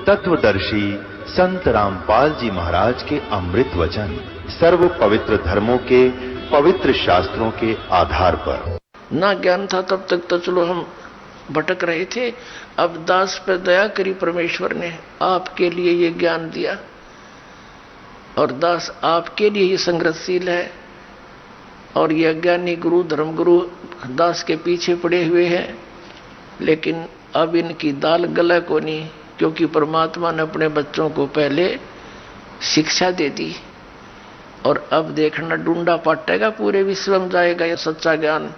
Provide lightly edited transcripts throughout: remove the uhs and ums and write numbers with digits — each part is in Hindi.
तत्वदर्शी संत रामपाल जी महाराज के अमृत वचन सर्व पवित्र धर्मों के पवित्र शास्त्रों के आधार पर। ना ज्ञान था तब तक तो चलो हम भटक रहे थे। अब दास पर दया करी परमेश्वर ने, आपके लिए ये ज्ञान दिया और दास आपके लिए ये संघर्षशील है। और ये अज्ञानी गुरु धर्मगुरु दास के पीछे पड़े हुए हैं, लेकिन अब इनकी दाल गला को नहीं, क्योंकि परमात्मा ने अपने बच्चों को पहले शिक्षा दे दी और अब देखना डूंडा पाटेगा, पूरे विश्व में जाएगा यह सच्चा ज्ञान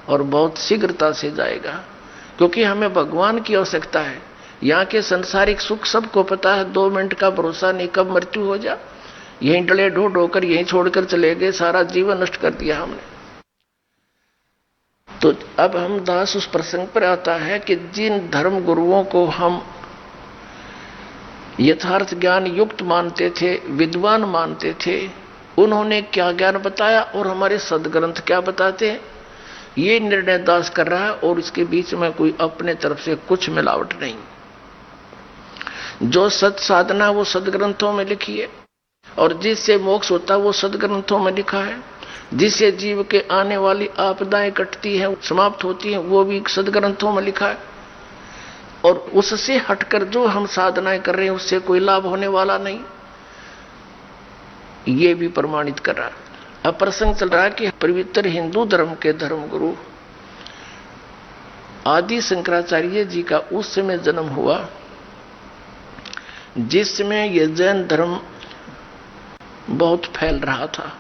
और बहुत शीघ्रता से जाएगा, क्योंकि हमें भगवान की आवश्यकता है। यहाँ के संसारिक सुख सबको पता है, 2 मिनट का भरोसा नहीं कब मृत्यु हो जा। यहीं डले ढो होकर यहीं छोड़कर चले गए, सारा जीवन नष्ट कर दिया हमने। तो अब हम दास उस प्रसंग पर आता है कि जिन धर्म गुरुओं को हम यथार्थ ज्ञान युक्त मानते थे, विद्वान मानते थे, उन्होंने क्या ज्ञान बताया और हमारे सदग्रंथ क्या बताते हैं, ये निर्णय दास कर रहा है। और इसके बीच में कोई अपने तरफ से कुछ मिलावट नहीं। जो सत साधना वो सदग्रंथों में लिखी है, और जिससे मोक्ष होता है वो सदग्रंथों में लिखा है। जिससे जीव के आने वाली आपदाएं कटती हैं, समाप्त होती हैं, वो भी सदग्रंथों में लिखा है। और उससे हटकर जो हम साधनाएं कर रहे हैं उससे कोई लाभ होने वाला नहीं, ये भी प्रमाणित कर रहा है। अब प्रसंग चल रहा है कि पवित्र हिंदू धर्म के धर्मगुरु आदि शंकराचार्य जी का उस समय जन्म हुआ जिसमें यह जैन धर्म बहुत फैल रहा था।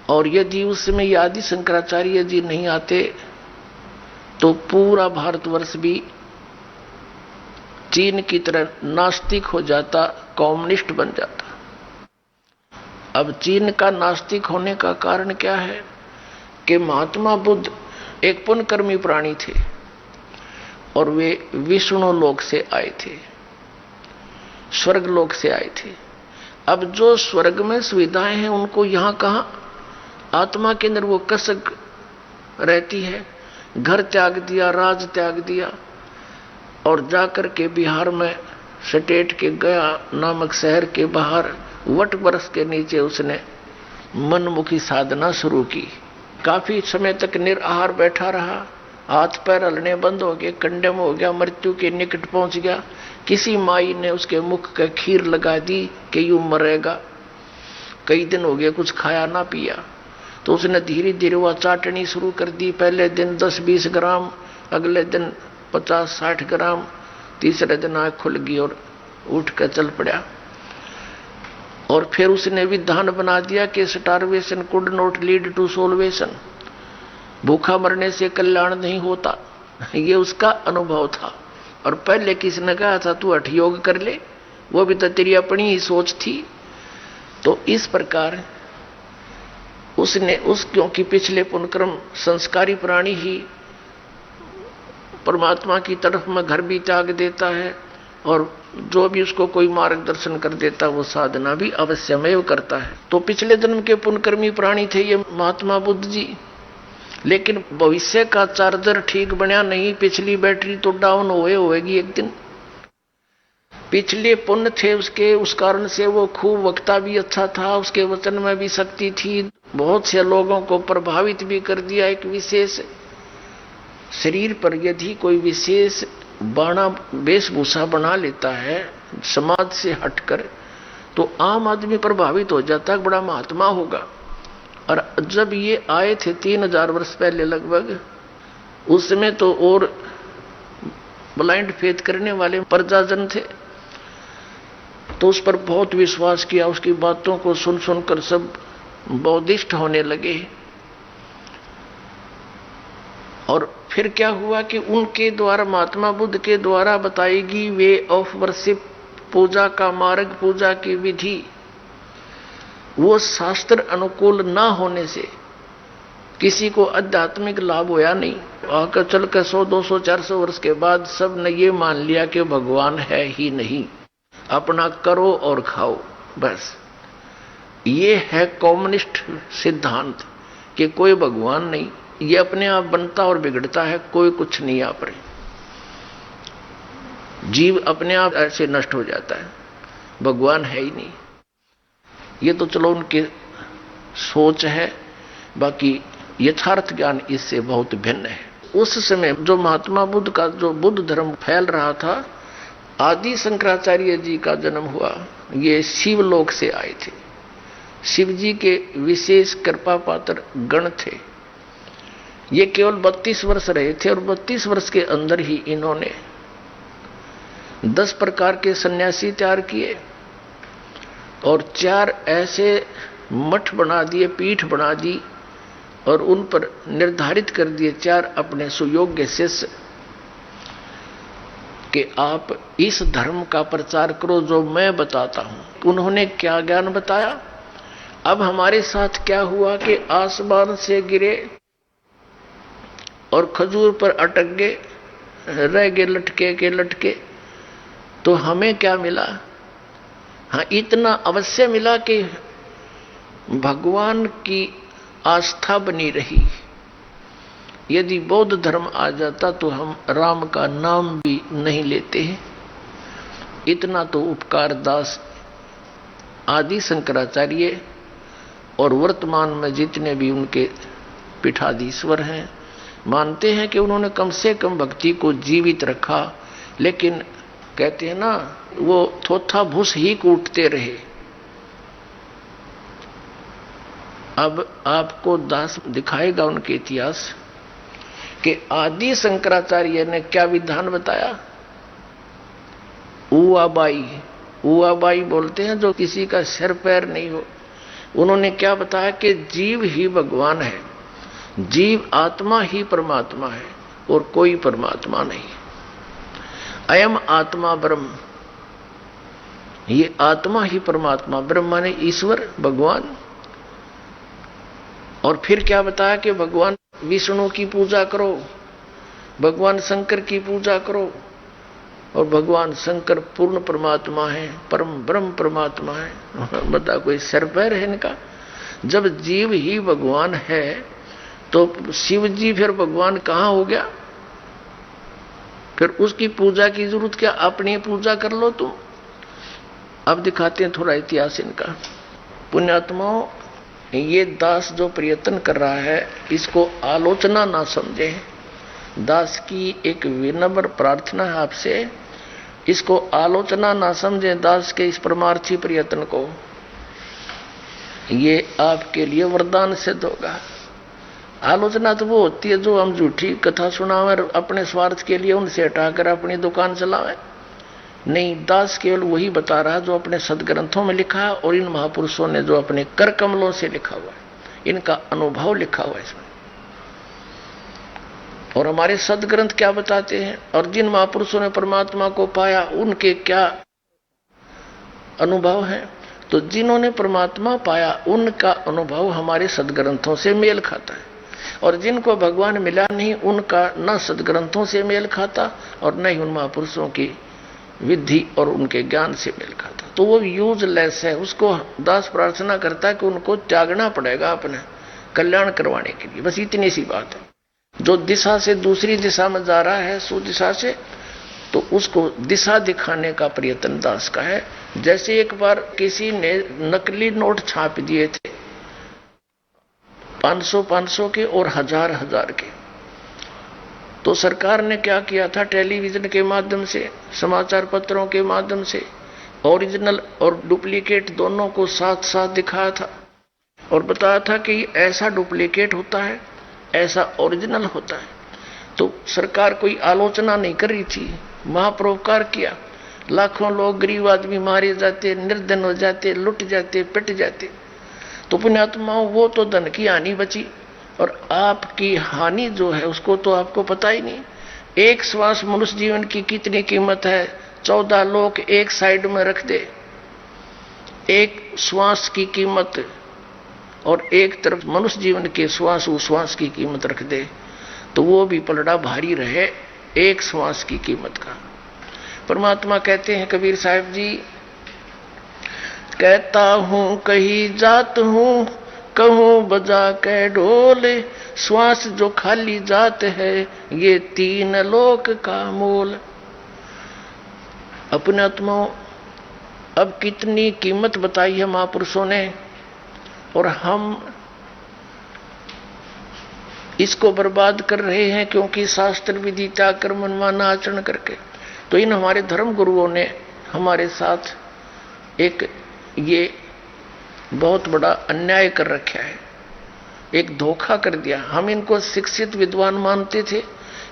और यदि उस समय ये आदि शंकराचार्य जी नहीं आते तो पूरा भारतवर्ष भी चीन की तरह नास्तिक हो जाता, कम्युनिस्ट बन जाता। अब चीन का नास्तिक होने का कारण क्या है कि महात्मा बुद्ध एक पुण्यकर्मी प्राणी थे और वे विष्णु लोक से आए थे, स्वर्ग लोक से आए थे। अब जो स्वर्ग में सुविधाएं हैं उनको यहां कहां, आत्मा के अंदर वो कसक रहती है। घर त्याग दिया, राज त्याग दिया और जाकर के बिहार में सटेट के गया नामक शहर के बाहर वट वृक्ष के नीचे उसने मनमुखी साधना शुरू की। काफी समय तक निराहार बैठा रहा, हाथ पैर हलने बंद हो गए, कंडम हो गया, मृत्यु के निकट पहुंच गया। किसी माई ने उसके मुख का खीर लगा दी कि यूं मरेगा। कई दिन हो गए कुछ खाया ना पिया, तो उसने धीरे धीरे वह चाटनी शुरू कर दी। पहले दिन 10-20 ग्राम, अगले दिन 50-60 ग्राम, तीसरे दिन आंख खुल गई और उठ कर चल पड़ा। और फिर उसने विधान बना दिया कि starvation could not lead to salvation, भूखा मरने से कल्याण नहीं होता। ये उसका अनुभव था। और पहले किसने कहा था तू हठ योग कर ले, वो भी तो तेरी अपनी ही सोच थी। तो इस प्रकार उसने क्योंकि पिछले पुण्यक्रम संस्कारी प्राणी ही परमात्मा की तरफ में घर भी त्याग देता है और जो भी उसको कोई मार्गदर्शन कर देता वो साधना भी अवश्यमेव करता है। तो पिछले जन्म के पुण्यकर्मी प्राणी थे ये महात्मा बुद्ध जी, लेकिन भविष्य का चार्जर ठीक बना नहीं, पिछली बैटरी तो डाउन होएगी एक दिन। पिछले पुण्य थे उसके, उस कारण से वो खूब वक्ता भी अच्छा था, उसके वचन में भी शक्ति थी, बहुत से लोगों को प्रभावित भी कर दिया। एक विशेष शरीर पर यदि कोई विशेष बाणा वेशभूषा बना लेता है समाज से हटकर, तो आम आदमी प्रभावित हो जाता है, बड़ा महात्मा होगा। और जब ये आए थे 3000 वर्ष पहले लगभग, उस समय तो और ब्लाइंड फेथ करने वाले प्रजाजन थे, तो उस पर बहुत विश्वास किया, उसकी बातों को सुन सुनकर सब बौद्धिस्ट होने लगे। और फिर क्या हुआ कि उनके द्वारा, महात्मा बुद्ध के द्वारा बताएगी वे ऑफ वर्शिप, पूजा का मार्ग, पूजा की विधि, वो शास्त्र अनुकूल ना होने से किसी को आध्यात्मिक लाभ होया नहीं। आकर चलकर 100, 200, 400 वर्ष के बाद सब ने ये मान लिया कि भगवान है ही नहीं, अपना करो और खाओ बस। ये है कम्युनिस्ट सिद्धांत कि कोई भगवान नहीं, ये अपने आप बनता और बिगड़ता है, कोई कुछ नहीं आप रहे। जीव अपने आप ऐसे नष्ट हो जाता है, भगवान है ही नहीं। ये तो चलो उनके सोच है, बाकी यथार्थ ज्ञान इससे बहुत भिन्न है। उस समय जो महात्मा बुद्ध का जो बुद्ध धर्म फैल रहा था, आदि शंकराचार्य जी का जन्म हुआ। ये शिवलोक से आए थे, शिव जी के विशेष कृपा पात्र गण थे। ये केवल 32 वर्ष रहे थे और 32 वर्ष के अंदर ही इन्होंने 10 प्रकार के सन्यासी तैयार किए और 4 ऐसे मठ बना दिए, पीठ बना दी और उन पर निर्धारित कर दिए 4 अपने सुयोग्य शिष्य कि आप इस धर्म का प्रचार करो जो मैं बताता हूं। उन्होंने क्या ज्ञान बताया? अब हमारे साथ क्या हुआ कि आसमान से गिरे और खजूर पर अटक गए, रह गए लटके के लटके। तो हमें क्या मिला? हाँ, इतना अवश्य मिला कि भगवान की आस्था बनी रही। यदि बौद्ध धर्म आ जाता तो हम राम का नाम भी नहीं लेते हैं। इतना तो उपकार दास आदि शंकराचार्य और वर्तमान में जितने भी उनके पीठाधीश्वर हैं मानते हैं कि उन्होंने कम से कम भक्ति को जीवित रखा। लेकिन कहते हैं ना, वो थोथा भूस ही कूटते रहे। अब आपको दास दिखाएगा उनके इतिहास कि आदि शंकराचार्य ने क्या विधान बताया। उआबाई बोलते हैं जो किसी का सिर पैर नहीं हो। उन्होंने क्या बताया कि जीव ही भगवान है, जीव आत्मा ही परमात्मा है और कोई परमात्मा नहीं। अयम आत्मा ब्रह्म, ये आत्मा ही परमात्मा, ब्रह्म माने ईश्वर भगवान। और फिर क्या बताया कि भगवान विष्णु की पूजा करो, भगवान शंकर की पूजा करो। और भगवान शंकर पूर्ण परमात्मा है, परम ब्रह्म परमात्मा है। बता कोई सिर पैर है इनका? जब जीव ही भगवान है तो शिव जी फिर भगवान कहां हो गया? फिर उसकी पूजा की जरूरत क्या? अपनी पूजा कर लो तुम। अब दिखाते हैं थोड़ा इतिहास इनका। पुण्यात्माओं, ये दास जो प्रयत्न कर रहा है इसको आलोचना ना समझे। दास की एक विनम्र प्रार्थना है आपसे, इसको आलोचना ना समझे दास के इस परमार्थी प्रयत्न को। ये आपके लिए वरदान सिद्ध होगा। आलोचना तो वो होती है जो हम झूठी कथा सुनावे अपने स्वार्थ के लिए, उनसे हटाकर अपनी दुकान चलावे। नहीं, दास केवल वही बता रहा जो अपने सदग्रंथों में लिखा है और इन महापुरुषों ने जो अपने कर कमलों से लिखा हुआ है, इनका अनुभव लिखा हुआ है इसमें। और हमारे सदग्रंथ क्या बताते हैं और जिन महापुरुषों ने परमात्मा को पाया उनके क्या अनुभव है। तो जिन्होंने परमात्मा पाया उनका अनुभव हमारे सदग्रंथों से मेल खाता है, और जिनको भगवान मिला नहीं उनका न सदग्रंथों से मेल खाता और न ही उन महापुरुषों की विधि और उनके ज्ञान से मेल खाता। तो वो यूजलेस है। उसको दास प्रार्थना करता है कि उनको त्यागना पड़ेगा अपने कल्याण करवाने के लिए। बस इतनी सी बात है। जो दिशा से दूसरी दिशा में जा रहा है सुदिशा से, तो उसको दिशा दिखाने का प्रयत्न दास का है। जैसे एक बार किसी ने नकली नोट छाप दिए थे 500 के और 1000 के। तो सरकार ने क्या किया था, टेलीविजन के माध्यम से, समाचार पत्रों के माध्यम से ओरिजिनल और डुप्लीकेट दोनों को साथ साथ दिखाया था और बताया था कि ऐसा डुप्लीकेट होता है, ऐसा ओरिजिनल होता है। तो सरकार कोई आलोचना नहीं कर रही थी, महापरोपकार किया। लाखों लोग गरीब आदमी मारे जाते, निर्धन हो जाते, लुट जाते, पिट जाते। तो पुण्यात्माओं, वो तो धन की हानि बची और आपकी हानि जो है उसको तो आपको पता ही नहीं। एक श्वास मनुष्य जीवन की कितनी कीमत है? 14 लोग एक साइड में रख दे, एक श्वास की कीमत, और एक तरफ मनुष्य जीवन के श्वास उश्वास की कीमत रख दे, तो वो भी पलड़ा भारी रहे एक श्वास की कीमत का। परमात्मा कहते हैं कबीर साहब जी, कहता हूं कहीं जात हूं, कहूं बजा के ढोल, श्वास जो खाली जात है ये 3 लोक का मोल। अपने आत्माओं, अब कितनी कीमत बताई है महापुरुषों ने, और हम इसको बर्बाद कर रहे हैं क्योंकि शास्त्र विधि त्याग कर मनमाना आचरण करके। तो इन हमारे धर्म गुरुओं ने हमारे साथ एक ये बहुत बड़ा अन्याय कर रखा है, एक धोखा कर दिया। हम इनको शिक्षित विद्वान मानते थे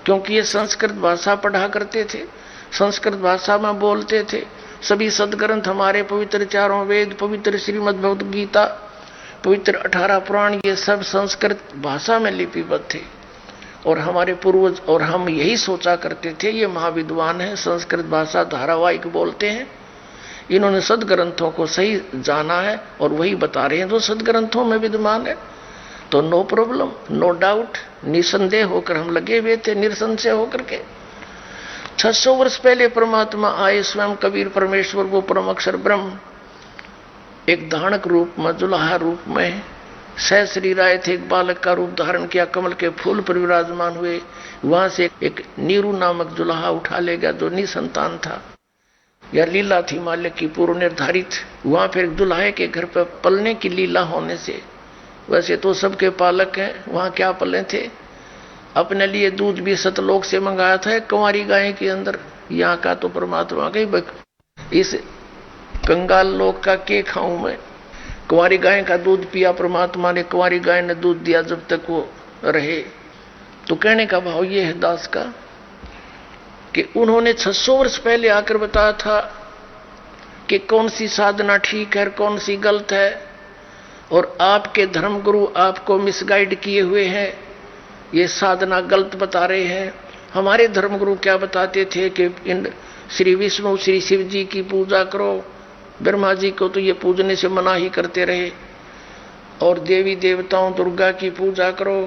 क्योंकि ये संस्कृत भाषा पढ़ा करते थे, संस्कृत भाषा में बोलते थे। सभी सदग्रंथ हमारे पवित्र चारों वेद, पवित्र श्रीमद् भगवद गीता, पवित्र 18 पुराण, ये सब संस्कृत भाषा में लिपिबद्ध थे। और हमारे पूर्वज और हम यही सोचा करते थे ये महाविद्वान है, संस्कृत भाषा धारावाहिक बोलते हैं, इन्होंने सदग्रंथों को सही जाना है और वही बता रहे हैं जो सदग्रंथों में विद्यमान है। तो नो प्रॉब्लम, नो डाउट, निसंदेह होकर हम लगे हुए थे, निसंशय होकर के। 600 वर्ष पहले परमात्मा आए, स्वयं कबीर परमेश्वर, वो परम अक्षर ब्रह्म, एक धानक रूप में, जुलाहा रूप में सह शरीर आए थे, एक बालक का रूप धारण किया, कमल के फूल पर विराजमान हुए। वहां से एक नीरू नामक जुलाहा उठा ले गया जो निसंतान था, यह लीला थी मालिक की पूर्व निर्धारित। वहां फिर दुल्हे के घर पर पलने की लीला होने से, वैसे तो सबके पालक हैं, वहां क्या पले थे, अपने लिए दूध भी सतलोक से मंगाया था कुंवारी गाय के अंदर। यहाँ का तो परमात्मा का, इस कंगाल लोक का के खाऊं मैं। कुंवारी गाय का दूध पिया परमात्मा ने, कुंवारी गाय ने दूध दिया जब तक वो रहे। तो कहने का भाव ये है दास का कि उन्होंने 600 वर्ष पहले आकर बताया था कि कौन सी साधना ठीक है, कौन सी गलत है, और आपके धर्मगुरु आपको मिसगाइड किए हुए हैं, ये साधना गलत बता रहे हैं। हमारे धर्मगुरु क्या बताते थे कि इन श्री विष्णु श्री शिव जी की पूजा करो, ब्रह्मा जी को तो ये पूजने से मना ही करते रहे, और देवी देवताओं दुर्गा की पूजा करो,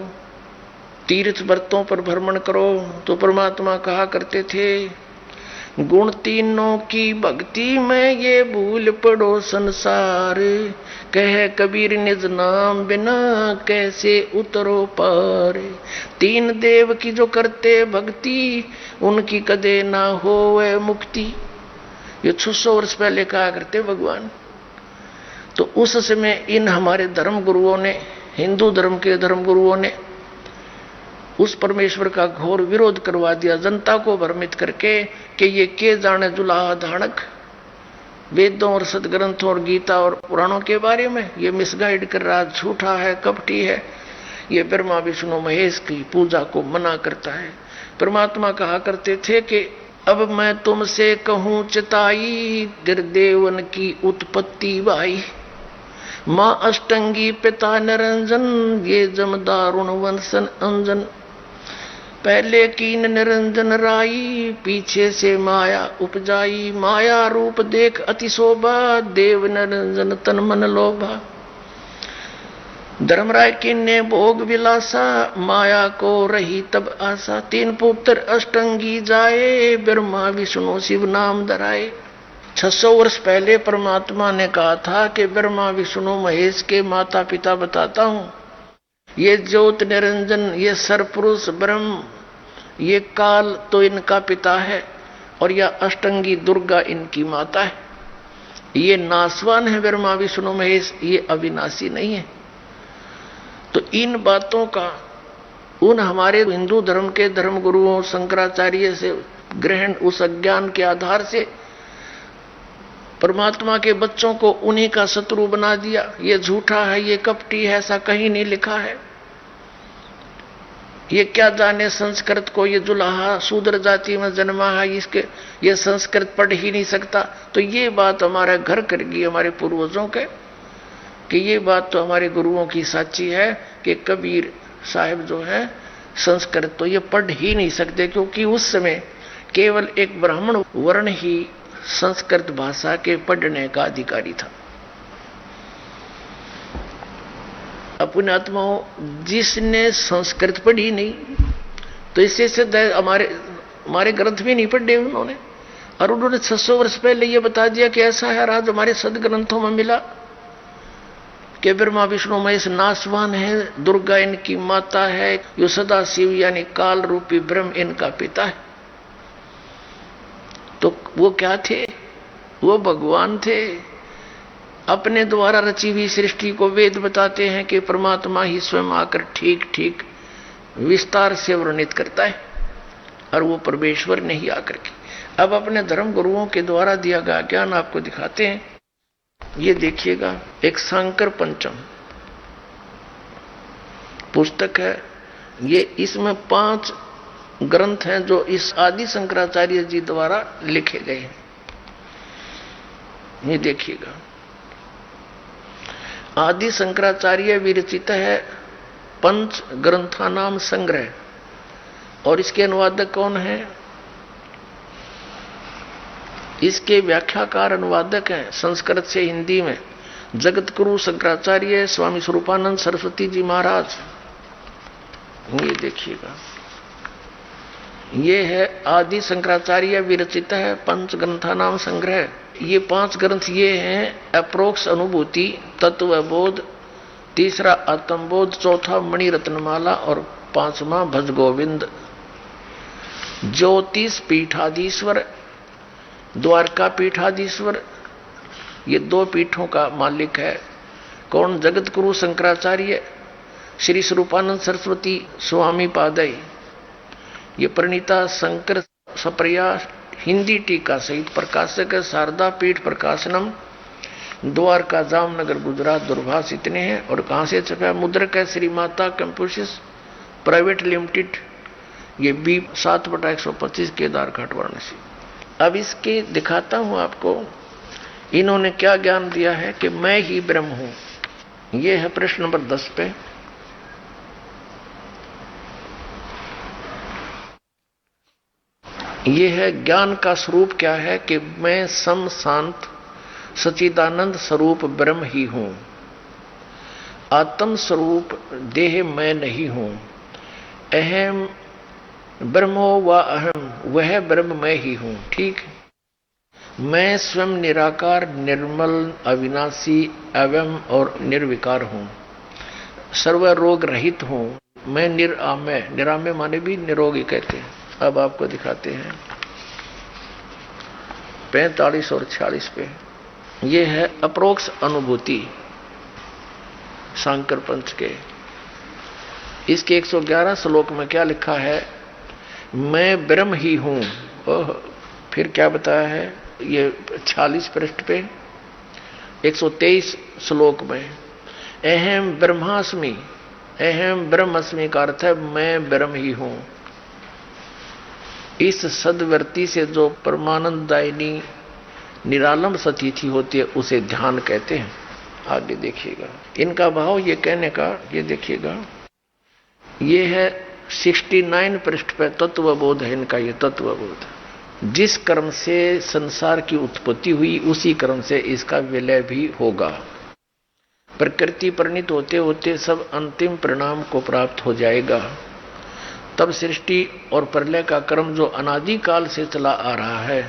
तीर्थ व्रतों पर भ्रमण करो। तो परमात्मा कहा करते थे, गुण तीनों की भक्ति में ये भूल पड़ो संसार, कह कबीर निज नाम बिना कैसे उतरो पार। तीन देव की जो करते भक्ति, उनकी कदे ना होवे मुक्ति। ये 600 वर्ष पहले कहा करते भगवान। तो उस समय इन हमारे धर्म गुरुओं ने, हिंदू धर्म के धर्म गुरुओं ने उस परमेश्वर का घोर विरोध करवा दिया, जनता को भ्रमित करके कि ये के जाने जुलाहा धानक वेदों और सदग्रंथों और गीता और पुराणों के बारे में, ये मिसगाइड कर रहा, झूठा है, कपटी है, ये ब्रह्मा विष्णु महेश की पूजा को मना करता है। परमात्मा कहा करते थे कि अब मैं तुमसे कहूं चिताई, देवन की उत्पत्ति भाई, माँ अष्टंगी पिता निरंजन, ये जमदारुण वंशन अंजन। पहले कीन निरंजन राई, पीछे से माया उपजाई, माया रूप देख अति शोभा, देव निरंजन तन मन लोभा। धर्मराय किन ने भोग विलासा, माया को रही तब आशा। तीन पुत्र अष्टंगी जाए, ब्रह्मा विष्णु शिव नाम धराए। 600 वर्ष पहले परमात्मा ने कहा था कि ब्रह्मा विष्णु महेश के माता पिता बताता हूं, ये ज्योत निरंजन, ये सरपुरुष ब्रह्म, ये काल तो इनका पिता है, और यह अष्टंगी दुर्गा इनकी माता है। ये नासवान है ब्रह्मा विष्णु महेश, ये अविनाशी नहीं है। तो इन बातों का उन हमारे हिंदू धर्म के धर्म गुरुओं शंकराचार्य से ग्रहण, उस अज्ञान के आधार से परमात्मा के बच्चों को उन्हीं का शत्रु बना दिया। ये झूठा है, ये कपटी है, ऐसा कहीं नहीं लिखा है। ये क्या जाने संस्कृत को, ये जुलाहा शूद्र जाति में जन्मा है, इसके ये संस्कृत पढ़ ही नहीं सकता। तो ये बात हमारा घर कर गई हमारे पूर्वजों के, कि ये बात तो हमारे गुरुओं की साची है कि कबीर साहब जो है संस्कृत तो ये पढ़ ही नहीं सकते, क्योंकि उस समय केवल एक ब्राह्मण वर्ण ही संस्कृत भाषा के पढ़ने का अधिकारी था। अपने आत्माओं, जिसने संस्कृत पढ़ी नहीं, तो इससे सिद्ध है हमारे ग्रंथ भी नहीं पढ़े उन्होंने, और उन्होंने 600 वर्ष पहले ये बता दिया कि ऐसा है। आज हमारे सदग्रंथों में मिला कि ब्रह्मा विष्णु महेश नासवान है, दुर्गा इनकी माता है, यो सदा शिव यानी काल रूपी ब्रह्म इनका पिता है। तो वो क्या थे? वो भगवान थे। अपने द्वारा रची हुई सृष्टि को वेद बताते हैं कि परमात्मा ही स्वयं आकर ठीक ठीक विस्तार से वर्णित करता है, और वो परमेश्वर नहीं आकर के। अब अपने धर्म गुरुओं के द्वारा दिया गया ज्ञान आपको दिखाते हैं। ये देखिएगा, एक शांकर पंचम पुस्तक है ये। इसमें 5 ग्रंथ हैं जो इस आदि शंकराचार्य जी द्वारा लिखे गए हैं। ये देखिएगा, आदि शंकराचार्य विरचित है पंच ग्रंथानाम संग्रह, और इसके अनुवादक कौन है? इसके व्याख्याकार अनुवादक हैं संस्कृत से हिंदी में जगतगुरु शंकराचार्य स्वामी स्वरूपानंद सरस्वती जी महाराज। ये देखिएगा, ये है आदि शंकराचार्य विरचित है पंच ग्रंथानाम संग्रह। ये 5 ग्रंथ ये हैं: अप्रोक्ष अनुभूति, तत्वबोध, तीसरा आत्मबोध, चौथा मणि रत्नमाला और 5वां भज गोविंद। ज्योतिष पीठाधीश्वर, द्वारका पीठाधीश्वर, ये 2 पीठों का मालिक है। कौन? जगतगुरु शंकराचार्य श्री स्वरूपानंद सरस्वती स्वामी पादय। ये प्रणीता शंकर सप्रिया हिंदी टीका सहित प्रकाशक है। शारदा पीठ प्रकाशनम, द्वारका जामनगर गुजरात, दूरभाष इतने हैं। और कहां से छपा? मुद्रक है Shri Mata computers private limited, ये बी 7/125 केदार घाट वाराणसी। अब इसके दिखाता हूं आपको इन्होंने क्या ज्ञान दिया है कि मैं ही ब्रह्म हूं। ये है प्रश्न नंबर 10 पे। ये है ज्ञान का स्वरूप क्या है कि मैं सम शांत सच्चिदानंद स्वरूप ब्रह्म ही हूं। आत्म स्वरूप देह मैं नहीं हूं। अहम ब्रह्मो व अहम, वह ब्रह्म मैं ही हूं। ठीक, मैं स्वयं निराकार, निर्मल, अविनाशी, अवयव और निर्विकार हूं। सर्व रोग रहित हूं। मैं निरामय, निरामय माने भी निरोगी कहते हैं। अब आपको दिखाते हैं 45 और 46 पे। ये है अप्रोक्ष अनुभूति शांकर पंच के। इसके 111 श्लोक में क्या लिखा है? मैं ब्रह्म ही हूं। फिर क्या बताया है? ये 46 पृष्ठ पे 123 श्लोक में अहम ब्रह्मास्मि, अहम ब्रह्मस्मि का अर्थ है मैं ब्रह्म ही हूं। इस सदवृत्ति से जो परमानंददायिनी निरालंब सतिथि होती है उसे ध्यान कहते हैं। आगे देखिएगा इनका भाव ये कहने का। ये देखिएगा, ये है 69 पृष्ठ पे तत्वबोध है इनका। ये तत्वबोध, जिस कर्म से संसार की उत्पत्ति हुई उसी कर्म से इसका विलय भी होगा। प्रकृति परिणित होते होते सब अंतिम परिणाम को प्राप्त हो जाएगा। तब सृष्टि और प्रलय का क्रम जो अनादिकाल से चला आ रहा है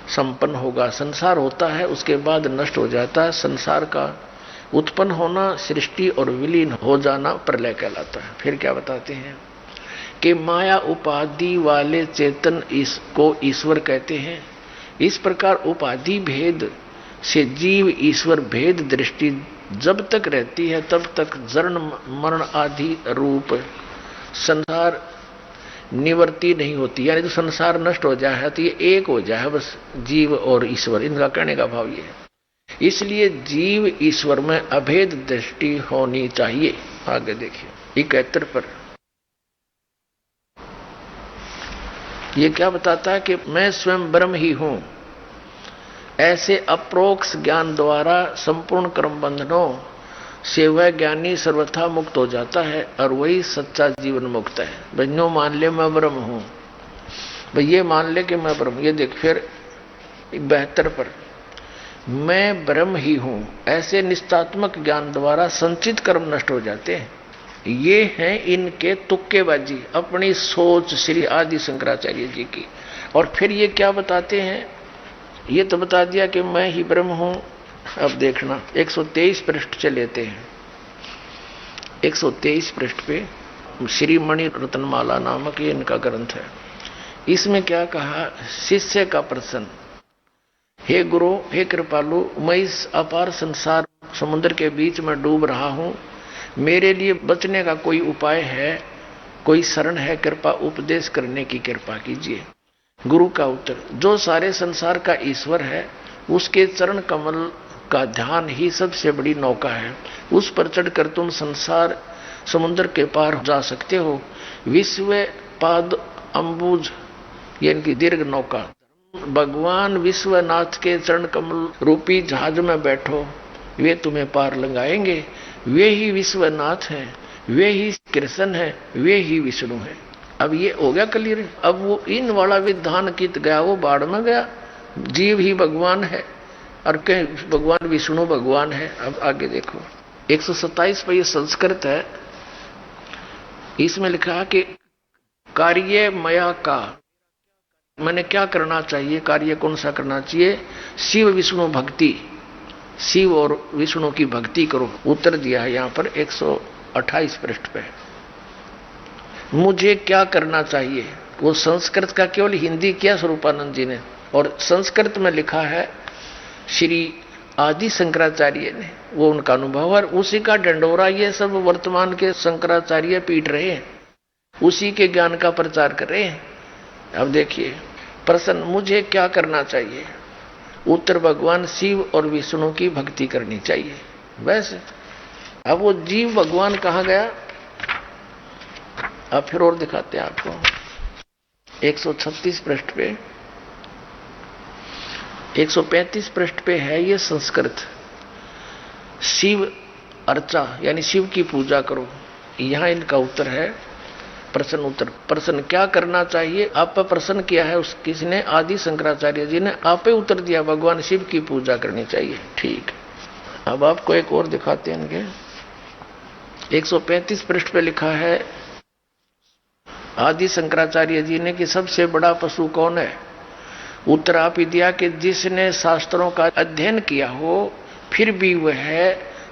संपन्न होगा। संसार होता है, उसके बाद नष्ट हो जाता है। संसार का उत्पन्न होना, सृष्टि और विलीन हो जाना प्रलय कहलाता है। फिर क्या बताते हैं कि माया उपाधि वाले चेतन इसको ईश्वर कहते हैं। इस प्रकार उपाधि भेद से जीव ईश्वर भेद दृष्टि जब तक रहती है तब तक जन्म मरण आदि रूप संसार निवृत्ति नहीं होती। यानी तो संसार नष्ट हो जाए तो ये एक हो जाए बस जीव और ईश्वर। इनका कहने का भाव ये है। इसलिए जीव ईश्वर में अभेद दृष्टि होनी चाहिए। आगे देखिए 71 पर ये क्या बताता है कि मैं स्वयं ब्रह्म ही हूं। ऐसे अप्रोक्ष ज्ञान द्वारा संपूर्ण कर्म बंधनों से वह ज्ञानी सर्वथा मुक्त हो जाता है और वही सच्चा जीवन मुक्त है। बन्यो मान ले मैं ब्रह्म हूं, भाई ये मान ले कि मैं ब्रह्म। ये देख फिर 72 पर मैं ब्रह्म ही हूं। ऐसे निश्चात्मक ज्ञान द्वारा संचित कर्म नष्ट हो जाते हैं। ये हैं इनके तुक्केबाजी, अपनी सोच श्री आदि शंकराचार्य जी की। और फिर ये क्या बताते हैं? ये तो बता दिया कि मैं ही ब्रह्म हूं। अब देखना 123 पृष्ठ से लेते हैं। 123 पृष्ठ पे श्री मणि रत्नमाला नामक ये इनका ग्रंथ है। इसमें क्या कहा? शिष्य का प्रश्न, हे गुरु, हे कृपालु, मैं इस अपार संसार समुद्र के बीच में डूब रहा हूं, मेरे लिए बचने का कोई उपाय है, कोई शरण है? कृपा उपदेश करने की कृपा कीजिए। गुरु का उत्तर, जो सारे संसार का ईश्वर है उसके चरण कमल का ध्यान ही सबसे बड़ी नौका है। उस पर चढ़कर तुम संसार समुद्र के पार जा सकते हो। विश्व पाद अम्बुज यानी कि दीर्घ नौका, भगवान विश्वनाथ के चरण कमल रूपी जहाज में बैठो, वे तुम्हें पार लगाएंगे। वे ही विश्वनाथ हैं, वे ही कृष्ण हैं, वे ही विष्णु हैं। अब ये हो गया क्लियर। अब वो इन वाला विधान कित गया, वो बाढ़ में गया। जीव ही भगवान है और कहीं भगवान विष्णु भगवान है। अब आगे देखो 127 पर ये संस्कृत है, इसमें लिखा है कि कार्य मया का, मैंने क्या करना चाहिए, कार्य कौन सा करना चाहिए? शिव विष्णु भक्ति, शिव और विष्णु की भक्ति करो। उत्तर दिया है यहां पर 128 पृष्ठ पे। मुझे क्या करना चाहिए, वो संस्कृत का केवल हिंदी किया स्वरूपानंद जी ने, और संस्कृत में लिखा है श्री आदि शंकराचार्य ने, वो उनका अनुभव और उसी का डंडोरा ये सब वर्तमान के शंकराचार्य पीट रहे हैं, उसी के ज्ञान का प्रचार कर रहे हैं। अब देखिए प्रश्न, मुझे क्या करना चाहिए? उत्तर, भगवान शिव और विष्णु की भक्ति करनी चाहिए। वैसे अब वो जीव भगवान कहाँ गया? अब फिर और दिखाते हैं आपको 136 पृष्ठ पे, 135 पृष्ठ पे है ये संस्कृत। शिव अर्चा यानी शिव की पूजा करो। यहां इनका उत्तर है प्रश्न उत्तर। प्रश्न क्या करना चाहिए? आप पर प्रश्न किया है उस किसने? आदि शंकराचार्य जी ने। आप पे उत्तर दिया भगवान शिव की पूजा करनी चाहिए। ठीक, अब आपको एक और दिखाते हैं इनके 135 पृष्ठ पे लिखा है आदि शंकराचार्य जी ने कि सबसे बड़ा पशु कौन है? उत्तर आप ही दिया कि जिसने शास्त्रों का अध्ययन किया हो फिर भी वह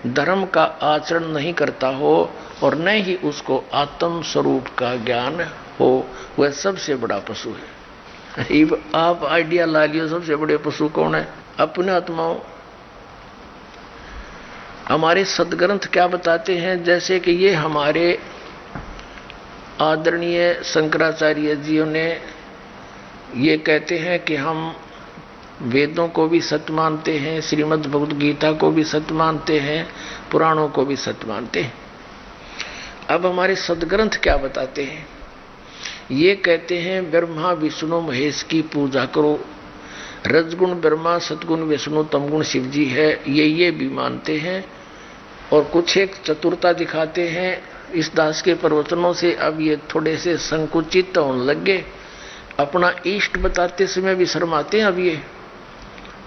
धर्म का आचरण नहीं करता हो और न ही उसको आत्म स्वरूप का ज्ञान हो, वह सबसे बड़ा पशु है। आप आइडिया ला लियो, सबसे बड़े पशु कौन है? अपने आत्माओं। हमारे सदग्रंथ क्या बताते हैं? जैसे कि ये हमारे आदरणीय शंकराचार्य जी ने ये कहते हैं कि हम वेदों को भी सत्य मानते हैं, श्रीमद् भगवद गीता को भी सत्य मानते हैं, पुराणों को भी सत्य मानते हैं। अब हमारे सदग्रंथ क्या बताते हैं? ये कहते हैं ब्रह्मा विष्णु महेश की पूजा करो। रजगुण ब्रह्मा, सतगुण विष्णु, तमगुण शिव जी है, ये भी मानते हैं। और कुछ एक चतुरता दिखाते हैं इस दास के प्रवचनों से। अब ये थोड़े से संकुचित होने लगे, अपना इष्ट बताते समय भी शर्माते हैं। अब ये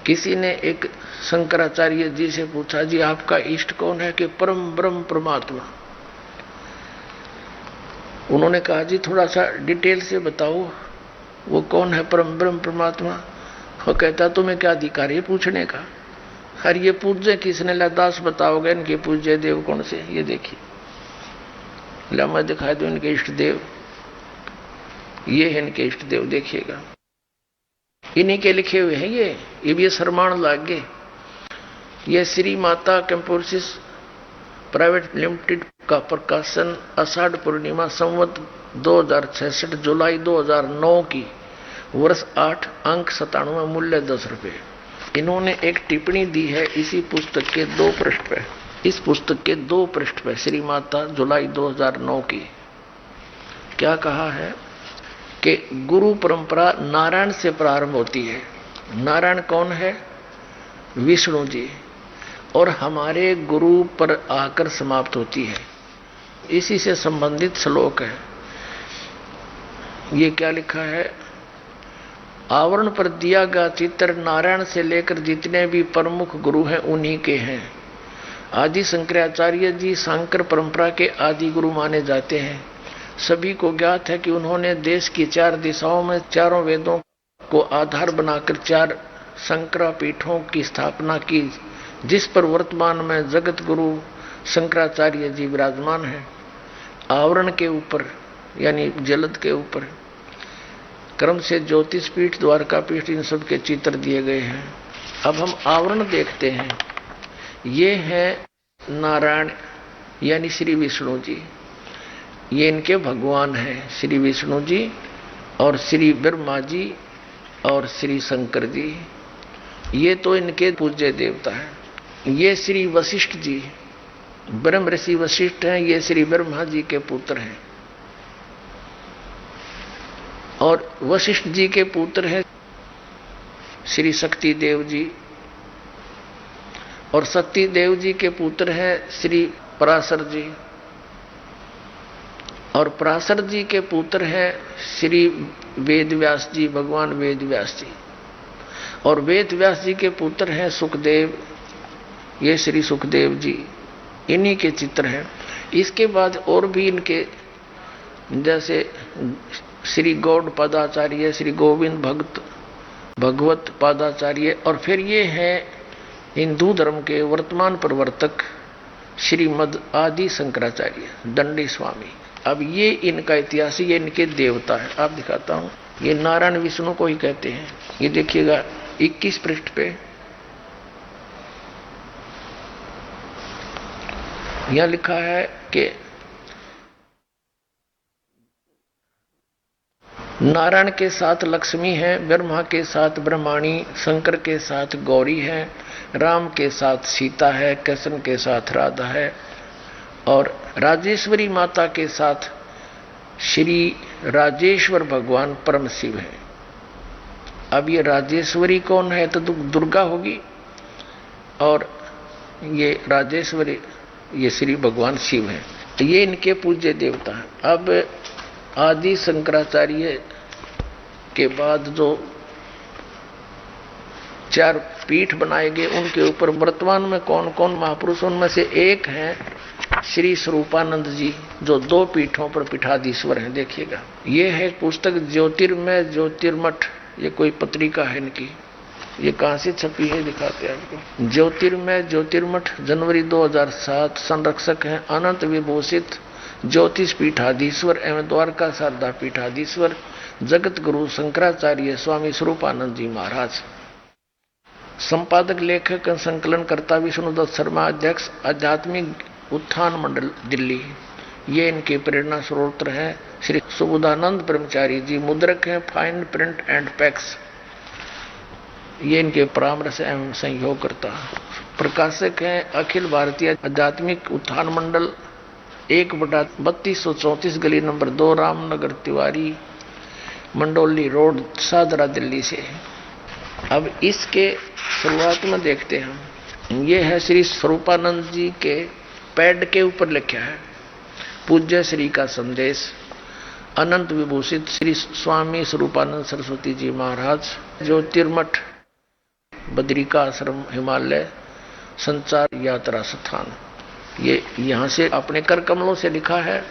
किसी ने एक शंकराचार्य जी से पूछा, जी आपका इष्ट कौन है? कि परम ब्रह्म परमात्मा। उन्होंने कहा जी थोड़ा सा डिटेल से बताओ वो कौन है परम ब्रह्म परमात्मा? वो कहता तुम्हें क्या अधिकार है पूछने का? हर ये पूज्य किसने? दास बताओगे इनके पूज्य देव कौन से? ये देखिए, ला मैं दिखाई दो इनके इष्ट देव। ये है इनके इष्ट देव, देखिएगा इन्हीं के लिखे हुए हैं ये भी शर्माण लाग गए। ये श्री माता कैंपोसिस प्राइवेट लिमिटेड का प्रकाशन आषाढ़ पूर्णिमा संवत 2066 जुलाई 2009 की, वर्ष 8, अंक 97, मूल्य 10 रुपये। इन्होंने एक टिप्पणी दी है इसी पुस्तक के 2 पृष्ठ पे, इस पुस्तक के 2 पृष्ठ पे, श्री माता जुलाई 2009 की। क्या कहा है कि गुरु परंपरा नारायण से प्रारंभ होती है। नारायण कौन है? विष्णु जी। और हमारे गुरु पर आकर समाप्त होती है। इसी से संबंधित श्लोक है। ये क्या लिखा है? आवरण पर दिया गया चित्र नारायण से लेकर जितने भी प्रमुख गुरु हैं उन्हीं के हैं। आदि शंकराचार्य जी शंकर परंपरा के आदि गुरु माने जाते हैं। सभी को ज्ञात है कि उन्होंने देश की 4 दिशाओं में चारों वेदों को आधार बनाकर 4 शंकरा पीठों की स्थापना की, जिस पर वर्तमान में जगत गुरु शंकराचार्य जी विराजमान हैं। आवरण के ऊपर यानी जलद के ऊपर क्रम से ज्योतिष पीठ, द्वारका पीठ, इन सब के चित्र दिए गए हैं। अब हम आवरण देखते हैं। ये है नारायण यानी श्री विष्णु जी, ये इनके भगवान हैं, श्री विष्णु जी और श्री ब्रह्मा जी और श्री शंकर जी, ये तो इनके पूज्य देवता हैं। ये श्री वशिष्ठ जी, ब्रह्म ऋषि वशिष्ठ हैं, ये श्री ब्रह्मा जी के पुत्र हैं। और वशिष्ठ जी के पुत्र हैं श्री शक्ति देव जी, और शक्ति देव जी के पुत्र हैं श्री पराशर जी, और पराशर जी के पुत्र हैं श्री वेद व्यास जी, भगवान वेद व्यास जी, और वेद व्यास जी के पुत्र हैं सुखदेव, ये श्री सुखदेव जी, इन्हीं के चित्र हैं। इसके बाद और भी इनके जैसे श्री गौड़ पादाचार्य, श्री गोविंद भगवत पादाचार्य, और फिर ये है हिंदू धर्म के वर्तमान प्रवर्तक श्रीमद आदि शंकराचार्य दंडी स्वामी। अब ये इनका इतिहास, ये इनके देवता है। आप दिखाता हूं, ये नारायण विष्णु को ही कहते हैं। ये देखिएगा 21 पृष्ठ पे यह लिखा है कि नारायण के साथ लक्ष्मी है, ब्रह्मा के साथ ब्रह्माणी, शंकर के साथ गौरी है, राम के साथ सीता है, कृष्ण के साथ राधा है, और राजेश्वरी माता के साथ श्री राजेश्वर भगवान परम शिव है। अब ये राजेश्वरी कौन है? तो दुर्गा होगी, और ये राजेश्वरी ये श्री भगवान शिव है। ये इनके पूज्य देवता हैं। अब आदि शंकराचार्य के बाद जो 4 पीठ बनाए गए, उनके ऊपर वर्तमान में कौन कौन महापुरुष, उनमें से एक हैं श्री स्वरूपानंद जी, जो 2 पीठों पर पीठाधीश्वर हैं। देखिएगा, ये है पुस्तक ज्योतिर्मय ज्योतिर्मठ, ये कोई पत्रिका है इनकी, ये कहां से छपी है दिखाते हैं आपको। ज्योतिर्मय ज्योतिर्मठ, जनवरी 2007। संरक्षक हैं अनंत विभूषित ज्योतिष पीठाधीश्वर एवं द्वारका शारदा पीठाधीश्वर जगत गुरु शंकराचार्य स्वामी स्वरूपानंद जी महाराज। संपादक लेखक संकलनकर्ता विष्णुदत्त शर्मा, अध्यक्ष आध्यात्मिक उत्थान मंडल दिल्ली। ये इनके प्रेरणा स्रोत हैं श्री सुबोधानंद ब्रह्मचारी जी। मुद्रक हैं फाइन प्रिंट एंड पैक्स, ये इनके परामर्श एवं सहयोग करता। प्रकाशक हैं अखिल भारतीय आध्यात्मिक उत्थान मंडल, 1/3234 गली नंबर 2, रामनगर तिवारी, मंडोली रोड, सादरा, दिल्ली से। अब इसके शुरुआत में देखते हैं हम, ये है श्री स्वरूपानंद जी के पैड के ऊपर लिखा है पूज्य श्री का संदेश। अनंत विभूषित श्री स्वामी स्वरूपानंद सरस्वती जी महाराज, ज्योतिर्मठ, बद्रिका आश्रम, हिमालय, संचार यात्रा स्थान। ये यहां से अपने कर कमलों से लिखा है,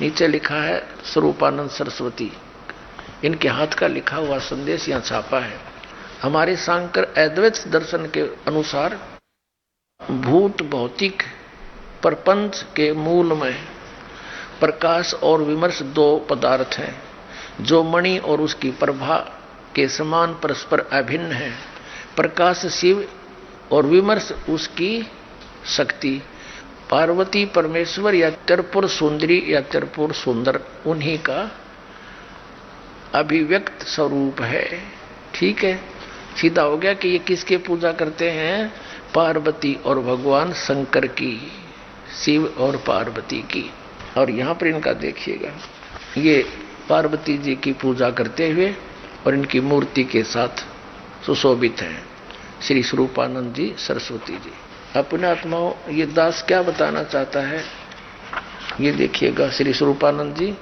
नीचे लिखा है स्वरूपानंद सरस्वती, इनके हाथ का लिखा हुआ संदेश यहां छापा है। हमारे सांकर अद्वैत दर्शन के अनुसार भूत भौतिक प्रपंच के मूल में प्रकाश और विमर्श 2 पदार्थ हैं, जो मणि और उसकी प्रभा के समान परस्पर अभिन्न है। प्रकाश शिव और विमर्श उसकी शक्ति। पार्वती परमेश्वर या त्रिपुर सुंदरी या त्रिपुर सुंदर उन्हीं का अभिव्यक्त स्वरूप है। ठीक है, सीधा हो गया कि ये किसके पूजा करते हैं? पार्वती और भगवान शंकर की, शिव और पार्वती की। और यहां पर इनका देखिएगा, ये पार्वती जी की पूजा करते हुए और इनकी मूर्ति के साथ सुशोभित हैं श्री स्वरूपानंद जी सरस्वती जी। अपने आत्माओं, ये दास क्या बताना चाहता है ये देखिएगा। श्री स्वरूपानंद जी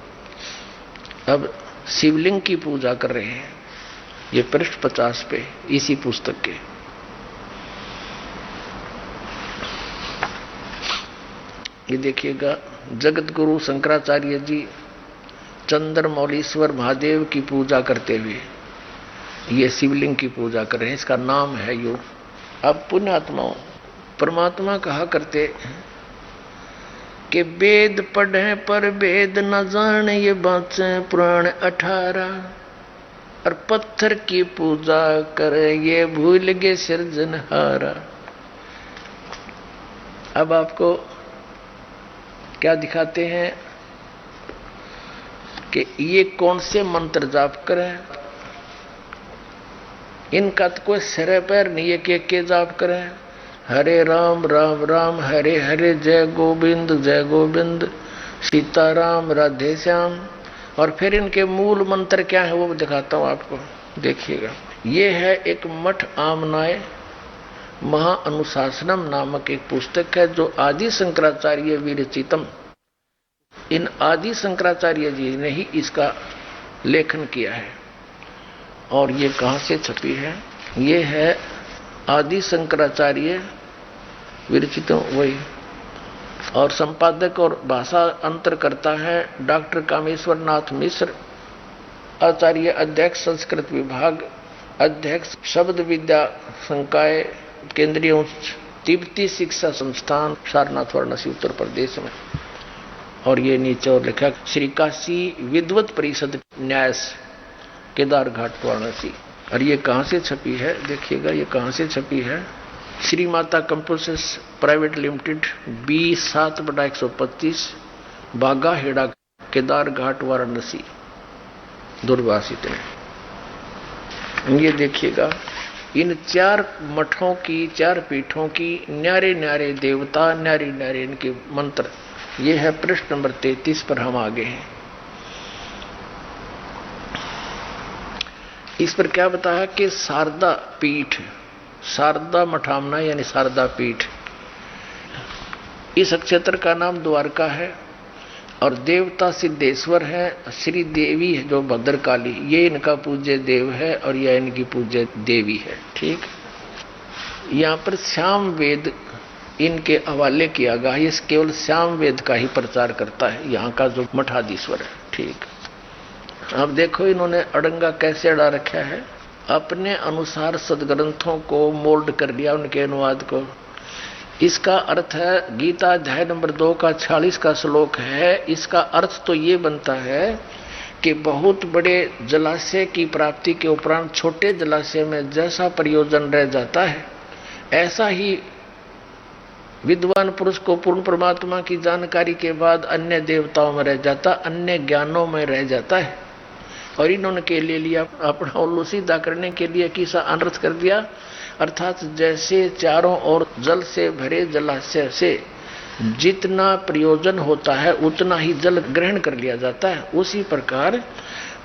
अब शिवलिंग की पूजा कर रहे हैं, ये पृष्ठ 50 पे इसी पुस्तक के। ये देखिएगा, जगत गुरु शंकराचार्य जी चंद्रमौलीश्वर महादेव की पूजा करते हुए ये शिवलिंग की पूजा कर रहे हैं, इसका नाम है योग। अब पुण्यात्माओं, परमात्मा कहा करते कि वेद पढ़े पर वेद न जाने, ये बातें पुराण 18। और पत्थर की पूजा करे ये भूल गए सिरजनहारा। अब आपको क्या दिखाते हैं कि ये कौन से मंत्र जाप करें। इनका तो कोई सिर पैर नहीं है कि के जाप करें। हरे राम राम राम हरे हरे जय गोविंद सीताराम राधे श्याम। और फिर इनके मूल मंत्र क्या है वो दिखाता हूं आपको, देखिएगा। ये है एक मठ आमनाय महाअनुशासनम नामक एक पुस्तक है जो आदि शंकराचार्य विरचितम, इन आदि शंकराचार्य जी ने ही इसका लेखन किया है। और ये कहां से छपी है? ये है आदि शंकराचार्य विरचितम वही, और संपादक और भाषा अंतर करता है डॉक्टर कामेश्वर नाथ मिश्र, आचार्य अध्यक्ष संस्कृत विभाग, अध्यक्ष शब्द विद्या संकाय, केंद्रीय उच्च तिब्बती शिक्षा संस्थान, सारनाथ वाराणसी उत्तर प्रदेश में। और ये नीचे और लिखा श्री काशी विद्वत परिषद न्यास केदार घाट वाराणसी। और ये कहां से छपी है देखिएगा, ये कहां से छपी है? Shri Mata computers private limited B7/125 बागा हेड़ा केदार घाट वाराणसी दूरभाषित में। ये देखिएगा इन 4 मठों की 4 पीठों की न्यारे न्यारे देवता न्यारे न्यारे इनके मंत्र। ये है पृष्ठ नंबर 33 पर हम आगे हैं। इस पर क्या बताया कि शारदा पीठ, शारदा मठामना यानी शारदा पीठ, इस क्षेत्र का नाम द्वारका है। और देवता सिद्धेश्वर है, श्री देवी है जो भद्रकाली, ये इनका पूज्य देव है और यह इनकी पूज्य देवी है। ठीक, यहाँ पर श्याम वेद इनके हवाले किया गया, ये केवल श्याम वेद का ही प्रचार करता है यहाँ का जो मठाधीश्वर है। ठीक, अब देखो इन्होंने अड़ंगा कैसे अड़ा रखा है, अपने अनुसार सदग्रंथों को मोल्ड कर दिया, उनके अनुवाद को। इसका अर्थ है, गीता अध्याय नंबर 2 का 46 का श्लोक है। इसका अर्थ तो ये बनता है कि बहुत बड़े जलाशय की प्राप्ति के उपरांत छोटे जलाशय में जैसा प्रयोजन रह जाता है, ऐसा ही विद्वान पुरुष को पूर्ण परमात्मा की जानकारी के बाद अन्य देवताओं में रह जाता, अन्य ज्ञानों में रह जाता है। और इन्होंने के ले लिया अपना उल्लू सीधा करने के लिए किसा अनर्थ कर दिया, अर्थात जैसे चारों ओर जल से भरे जलाशय से जितना प्रयोजन होता है उतना ही जल ग्रहण कर लिया जाता है, उसी प्रकार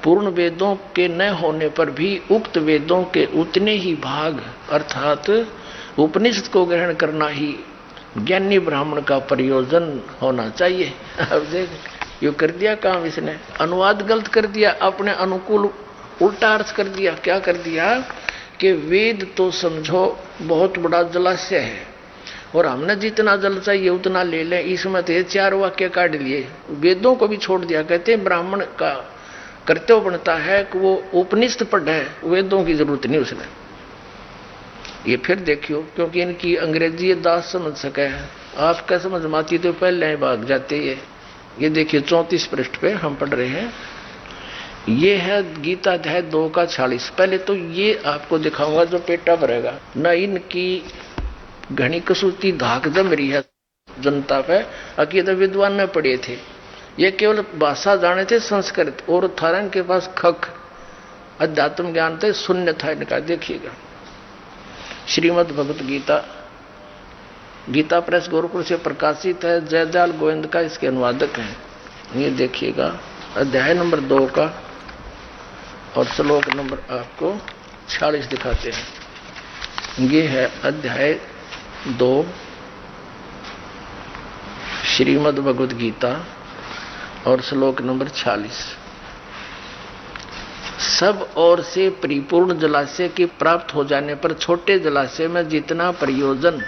पूर्ण वेदों के न होने पर भी उक्त वेदों के उतने ही भाग अर्थात उपनिषद को ग्रहण करना ही ज्ञानी ब्राह्मण का प्रयोजन होना चाहिए। अब देख यो कर दिया काम इसने, अनुवाद गलत कर दिया, अपने अनुकूल उल्टा अर्थ कर दिया। क्या कर दिया कि वेद तो समझो बहुत बड़ा जलाशय है और हमने जितना जल चाहिए उतना ले लें, इसमें तो 4 वाक्य काट लिए, वेदों को भी छोड़ दिया। कहते हैं ब्राह्मण का कर्तव्य बनता है कि वो उपनिषद पढ़े, वेदों की जरूरत नहीं उसने। ये फिर देखियो, क्योंकि इनकी अंग्रेजी दास समझ सके, आपका समझ में आती तो पहले भाग जाते। ये देखिए 34 पृष्ठ पे हम पढ़ रहे हैं। ये है गीता अध्याय 2 का 46। पहले तो ये आपको दिखाऊंगा जो पेटा भरेगा न, इनकी घनी कसूती धाक जम रही है जनता पे। अकीद विद्वान में पढ़े थे, ये केवल भाषा जाने थे संस्कृत, और थारा इनके पास खक अध्यात्म ज्ञान थे, शून्य था इनका। देखिएगा श्रीमद् भगवत गीता, गीता प्रेस गोरखपुर से प्रकाशित है, जयदयाल गोविंद का इसके अनुवादक हैं। ये देखिएगा अध्याय नंबर 2 का और श्लोक नंबर आपको 46 दिखाते हैं। ये है अध्याय 2 श्रीमद् भगवत गीता और श्लोक नंबर 46। सब ओर से परिपूर्ण जलाशय की प्राप्त हो जाने पर छोटे जलाशय में जितना प्रयोजन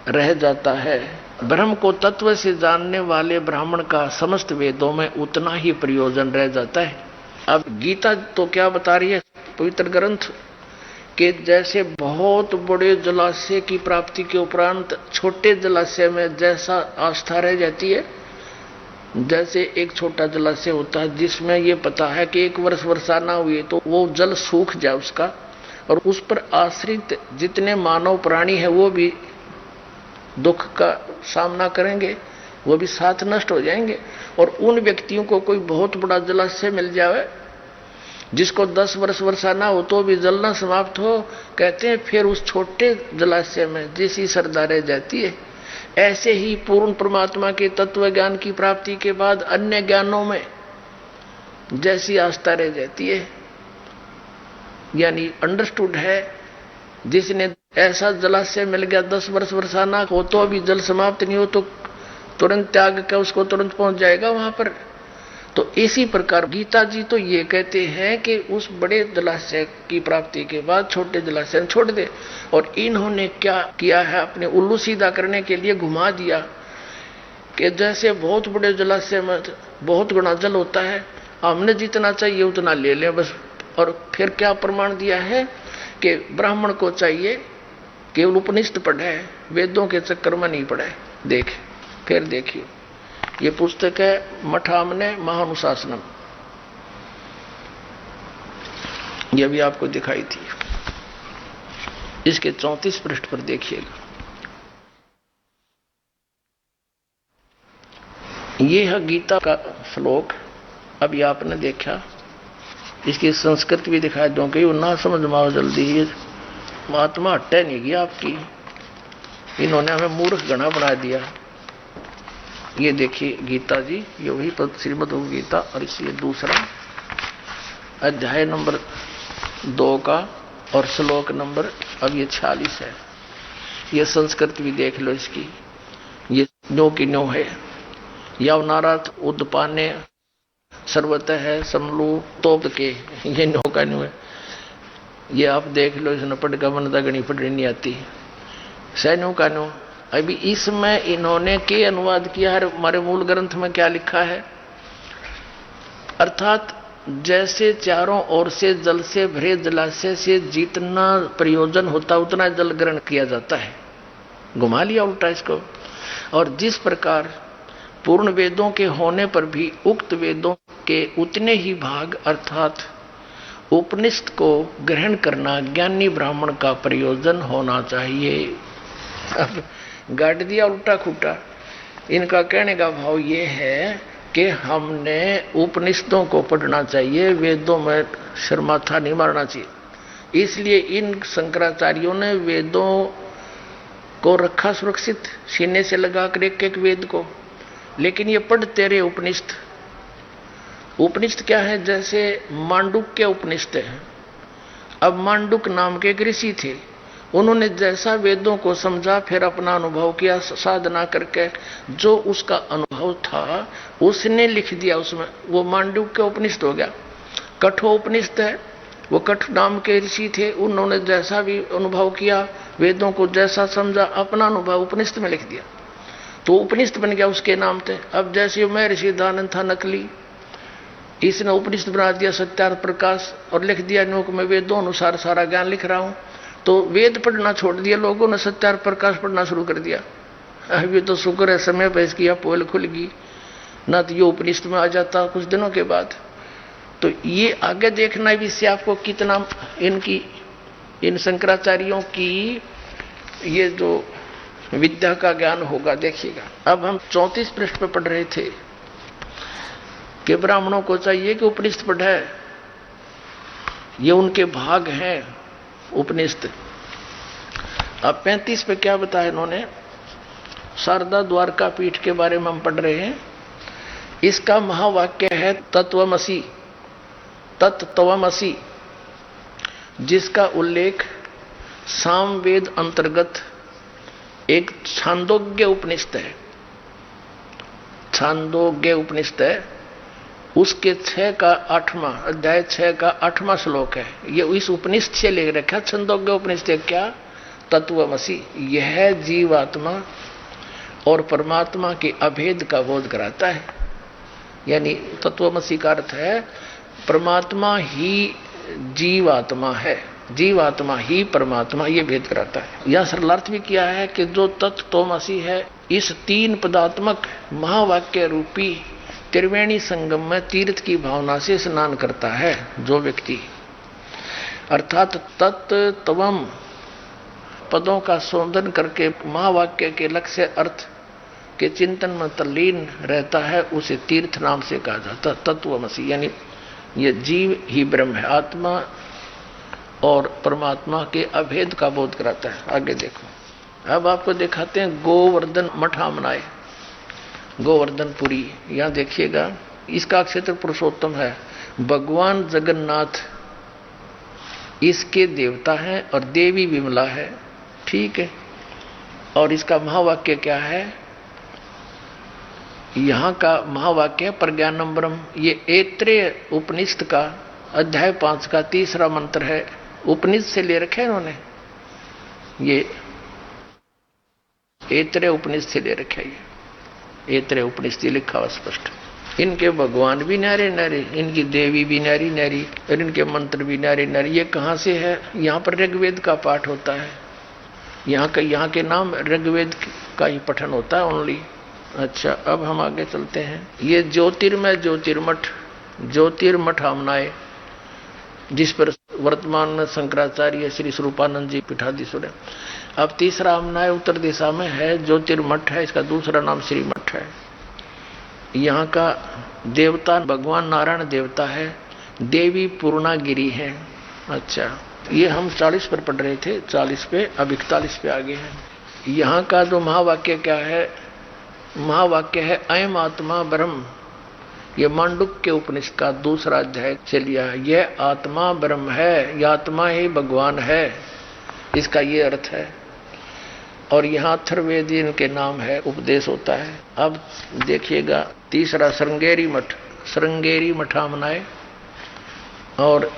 रह जाता है, ब्रह्म को तत्व से जानने वाले ब्राह्मण का समस्त वेदों में उतना ही प्रयोजन रह जाता है। अब गीता तो क्या बता रही है पवित्र ग्रंथ कि जैसे बहुत बड़े जलाशय की प्राप्ति के उपरांत छोटे जलाशय में जैसा आस्था रह जाती है, जैसे एक छोटा जलाशय होता है जिसमें ये पता है कि 1 वर्ष वर्षा ना हुई तो वो जल सूख जाए उसका, और उस पर आश्रित जितने मानव प्राणी है वो भी दुख का सामना करेंगे, वो भी साथ नष्ट हो जाएंगे। और उन व्यक्तियों को कोई बहुत बड़ा जलाशय मिल जाए जिसको 10 वर्ष वर्षा ना हो तो भी जल न समाप्त हो, कहते हैं फिर उस छोटे जलाशय में जैसी श्रद्धा रह जाती है, ऐसे ही पूर्ण परमात्मा के तत्व ज्ञान की प्राप्ति के बाद अन्य ज्ञानों में जैसी आस्था रह जाती है। यानी अंडरस्टूड है, जिसने ऐसा जलाशय मिल गया 10 वर्ष वर्षा ना हो तो अभी जल समाप्त नहीं हो तो तुरंत त्याग कर उसको तुरंत पहुंच जाएगा वहां पर। तो इसी प्रकार गीता जी तो ये कहते हैं कि उस बड़े जलाशय की प्राप्ति के बाद छोटे जलाशय छोड़ दे। और इन्होंने क्या किया है, अपने उल्लू सीधा करने के लिए घुमा दिया कि जैसे बहुत बड़े जलाशय में बहुत गुना जल होता है, हमने जितना चाहिए उतना ले लें बस। और फिर क्या प्रमाण दिया है कि ब्राह्मण को चाहिए केवल उपनिषद पढ़े, वेदों के चक्कर में नहीं पढ़े। देख फिर देखिए, ये पुस्तक है मठामने महानुशासनम, ये भी आपको दिखाई थी। इसके 34 पृष्ठ पर देखिएगा, ये है गीता का श्लोक। अभी आपने देखा, इसकी संस्कृत भी दिखाई दूं कि वो ना समझ में आओ जल्दी, ये महात्मा हटे नहीं गया आपकी, इन्होंने हमें मूर्ख गणा बना दिया। ये देखिए गीता जी, ये वही श्रीमद् भगवद गीता, और इसलिए दूसरा अध्याय नंबर 2 का और श्लोक नंबर अब ये 46 है। ये संस्कृत भी देख लो इसकी, ये नो की नो है। यवनाराथ उद्पाने सर्वत है समलू तोप के, ये नो का नो है। ये आप देख लो, इसने पढ़ का बनता गणी पढ़नी नहीं आती, सैन्यों का नो। अभी इसमें इन्होंने के अनुवाद किया है, हमारे मूल ग्रंथ में क्या लिखा है, अर्थात जैसे चारों ओर से जल से भरे जलाशय से जितना प्रयोजन होता उतना जल ग्रहण किया जाता है, घुमा लिया उल्टा इसको। और जिस प्रकार पूर्ण वेदों के होने पर भी उक्त वेदों के उतने ही भाग अर्थात उपनिषद को ग्रहण करना ज्ञानी ब्राह्मण का प्रयोजन होना चाहिए। अब गाड़ दिया उल्टा खुटा। इनका कहने का भाव ये है कि हमने उपनिषदों को पढ़ना चाहिए, वेदों में सिर माथा नहीं मारना चाहिए। इसलिए इन शंकराचार्यों ने वेदों को रखा सुरक्षित, सीने से लगाकर एक एक वेद को। लेकिन ये पढ़ते रहे उपनिषद। उपनिषद क्या है, जैसे मांडुक के उपनिषद है। अब मांडुक नाम के एक ऋषि थे, उन्होंने जैसा वेदों को समझा फिर अपना अनुभव किया साधना करके, जो उसका अनुभव था उसने लिख दिया उसमें, वो मांडुक के उपनिषद हो गया। कठोपनिषद है, वो कठ नाम के ऋषि थे, उन्होंने जैसा भी अनुभव किया वेदों को जैसा समझा अपना अनुभव उपनिषद में लिख दिया, तो उपनिषद बन गया उसके नाम थे। अब जैसे मैं ऋषि दानंद था नकली, इसने उपनिषद बना दिया सत्यार्थ प्रकाश और लिख दिया नोक में वेदों अनुसार सारा ज्ञान लिख रहा हूं। तो वेद पढ़ना छोड़ दिया लोगों ने, सत्यार्थ प्रकाश पढ़ना शुरू कर दिया। अभी तो शुक्र है समय पर इसकी पोल खुल गई, ना तो ये उपनिषद में आ जाता कुछ दिनों के बाद। तो ये आगे देखना भी इससे आपको कितना इनकी इन शंकराचार्यों की ये जो विद्या का ज्ञान होगा, देखिएगा। अब हम 34 पृष्ठ पर पढ़ रहे थे कि ब्राह्मणों को चाहिए कि उपनिषद पढ़े, ये उनके भाग हैं उपनिषद। अब 35 पे क्या बताया इन्होंने, शारदा द्वारका पीठ के बारे में हम पढ़ रहे हैं। इसका महावाक्य है तत्वमसि, तत्त्वमसि, जिसका उल्लेख सामवेद अंतर्गत एक छांदोग्य उपनिषद है, छांदोग्य उपनिषद है, उसके 6 का 8वां अध्याय 6 का 8वां श्लोक है। ये इस उपनिषद से ले रखा। छंदोग्य उपनिषद क्या, तत्वमसि, यह जीवात्मा और परमात्मा के अभेद का बोध कराता है। यानी तत्वमसि का अर्थ है परमात्मा ही जीवात्मा है, जीवात्मा ही परमात्मा, ये भेद कराता है। यह सरलार्थ भी किया है कि जो तत्वमसि है, इस 3 पदात्मक महावाक्य रूपी त्रिवेणी संगम में तीर्थ की भावना से स्नान करता है जो व्यक्ति, अर्थात तत्त्वम पदों का शोधन करके महावाक्य के लक्ष्य अर्थ के चिंतन में तल्लीन रहता है, उसे तीर्थ नाम से कहा जाता। तत्वमसि यानी ये जीव ही ब्रह्म है, आत्मा और परमात्मा के अभेद का बोध कराता है। आगे देखो, अब आपको दिखाते हैं गोवर्धन मठ आमनाए, गोवर्धनपुरी। यहां देखिएगा, इसका क्षेत्र पुरुषोत्तम है, भगवान जगन्नाथ इसके देवता हैं और देवी विमला है, ठीक है। और इसका महावाक्य क्या है, यहां का महावाक्य प्रज्ञानम ब्रह्म, ये ऐत्रेय उपनिषद का अध्याय 5 का 3रा मंत्र है। उपनिषद से ले रखे इन्होंने, ये ऐत्रेय उपनिषद से ले रखे, ये ऐत्रेय उपनिषद लिखा हुआ स्पष्ट। इनके भगवान भी न्यारे न्यारे, इनकी देवी भी न्यारी न्यारी, और इनके मंत्र भी न्यारे न्यारे। ये कहां से है, यहां पर ऋग्वेद का पाठ होता है, यहाँ के नाम ऋग्वेद का ही पठन होता है ओनली। अच्छा, अब हम आगे चलते हैं। ये ज्योतिर्मय ज्योतिर्मठ, ज्योतिर्मठ आमनाए, जिस पर वर्तमान में शंकराचार्य श्री स्वरूपानंद जी पीठाधीश्वर है। अब 3रा आमनाए उत्तर दिशा में है, ज्योतिर्मठ है, इसका दूसरा नाम श्रीमठ है। यहाँ का देवता भगवान नारायण देवता है, देवी पूर्णागिरी है। अच्छा, ये हम 40 पर पढ़ रहे थे, 40 पे, अब 41 पे आगे हैं। यहाँ का जो महावाक्य क्या है, महावाक्य है अयम आत्मा ब्रह्म। ये मांडुक्य के उपनिषद का 2रा अध्याय से लिया है। यह आत्मा ब्रह्म है, यह आत्मा ही भगवान है, इसका ये अर्थ है। और यहाँ अथर्ववेद इनके नाम है, उपदेश होता है। अब देखिएगा 3रा श्रृंगेरी मठ, श्रृंगेरी मठामनाए। और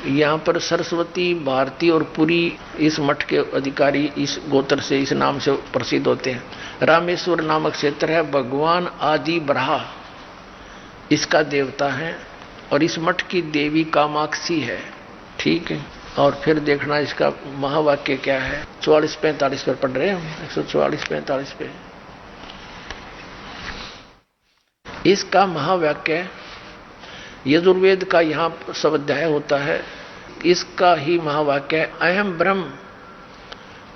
यहाँ पर सरस्वती, भारती और पुरी इस मठ के अधिकारी इस गोत्र से, इस नाम से प्रसिद्ध होते हैं। रामेश्वर नामक क्षेत्र है, भगवान आदि बराह इसका देवता है, और इस मठ की देवी कामाक्षी है, ठीक है। और फिर देखना इसका महावाक्य क्या है, 44-45 पर पढ़ रहे हैं हम, 144-45 पे। इसका महावाक्य यजुर्वेद का यहाँ सब अध्याय होता है, इसका ही महावाक्य अहम ब्रह्म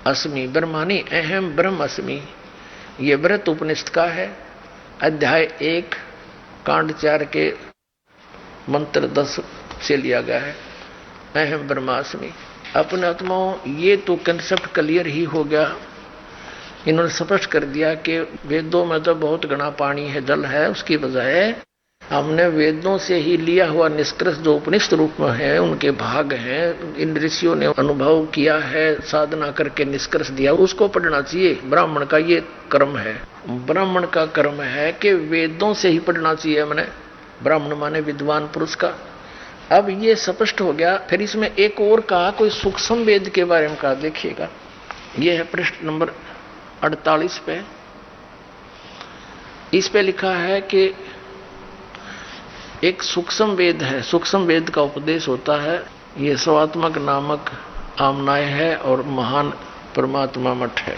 अस्मि, ब्रह्मानी अहम ब्रह्म अस्मि। ये व्रत उपनिषद का है, अध्याय 1 कांड 4 के मंत्र 10 से लिया गया है, अहम ब्रह्मास्मि। अपने आत्माओं, ये तो कंसेप्ट क्लियर ही हो गया। इन्होंने स्पष्ट कर दिया कि वेदों में तो बहुत घना पानी है, जल है, उसकी बजाय हमने वेदों से ही लिया हुआ निष्कर्ष जो उपनिषद रूप में है, उनके भाग हैं, इन ऋषियों ने अनुभव किया है, साधना करके निष्कर्ष दिया, उसको पढ़ना चाहिए। ब्राह्मण का ये कर्म है, ब्राह्मण का कर्म है कि वेदों से ही पढ़ना चाहिए हमने, ब्राह्मण माने विद्वान पुरुष का। अब ये स्पष्ट हो गया। फिर इसमें एक और कहा, कोई सूक्ष्म वेद के बारे में कहा, देखिएगा, ये है पृष्ठ नंबर 48 पे। इस पे लिखा है कि एक सूक्ष्म वेद है, सूक्ष्म वेद का उपदेश होता है। ये स्वात्मक नामक आमनाय है और महान परमात्मा मठ है।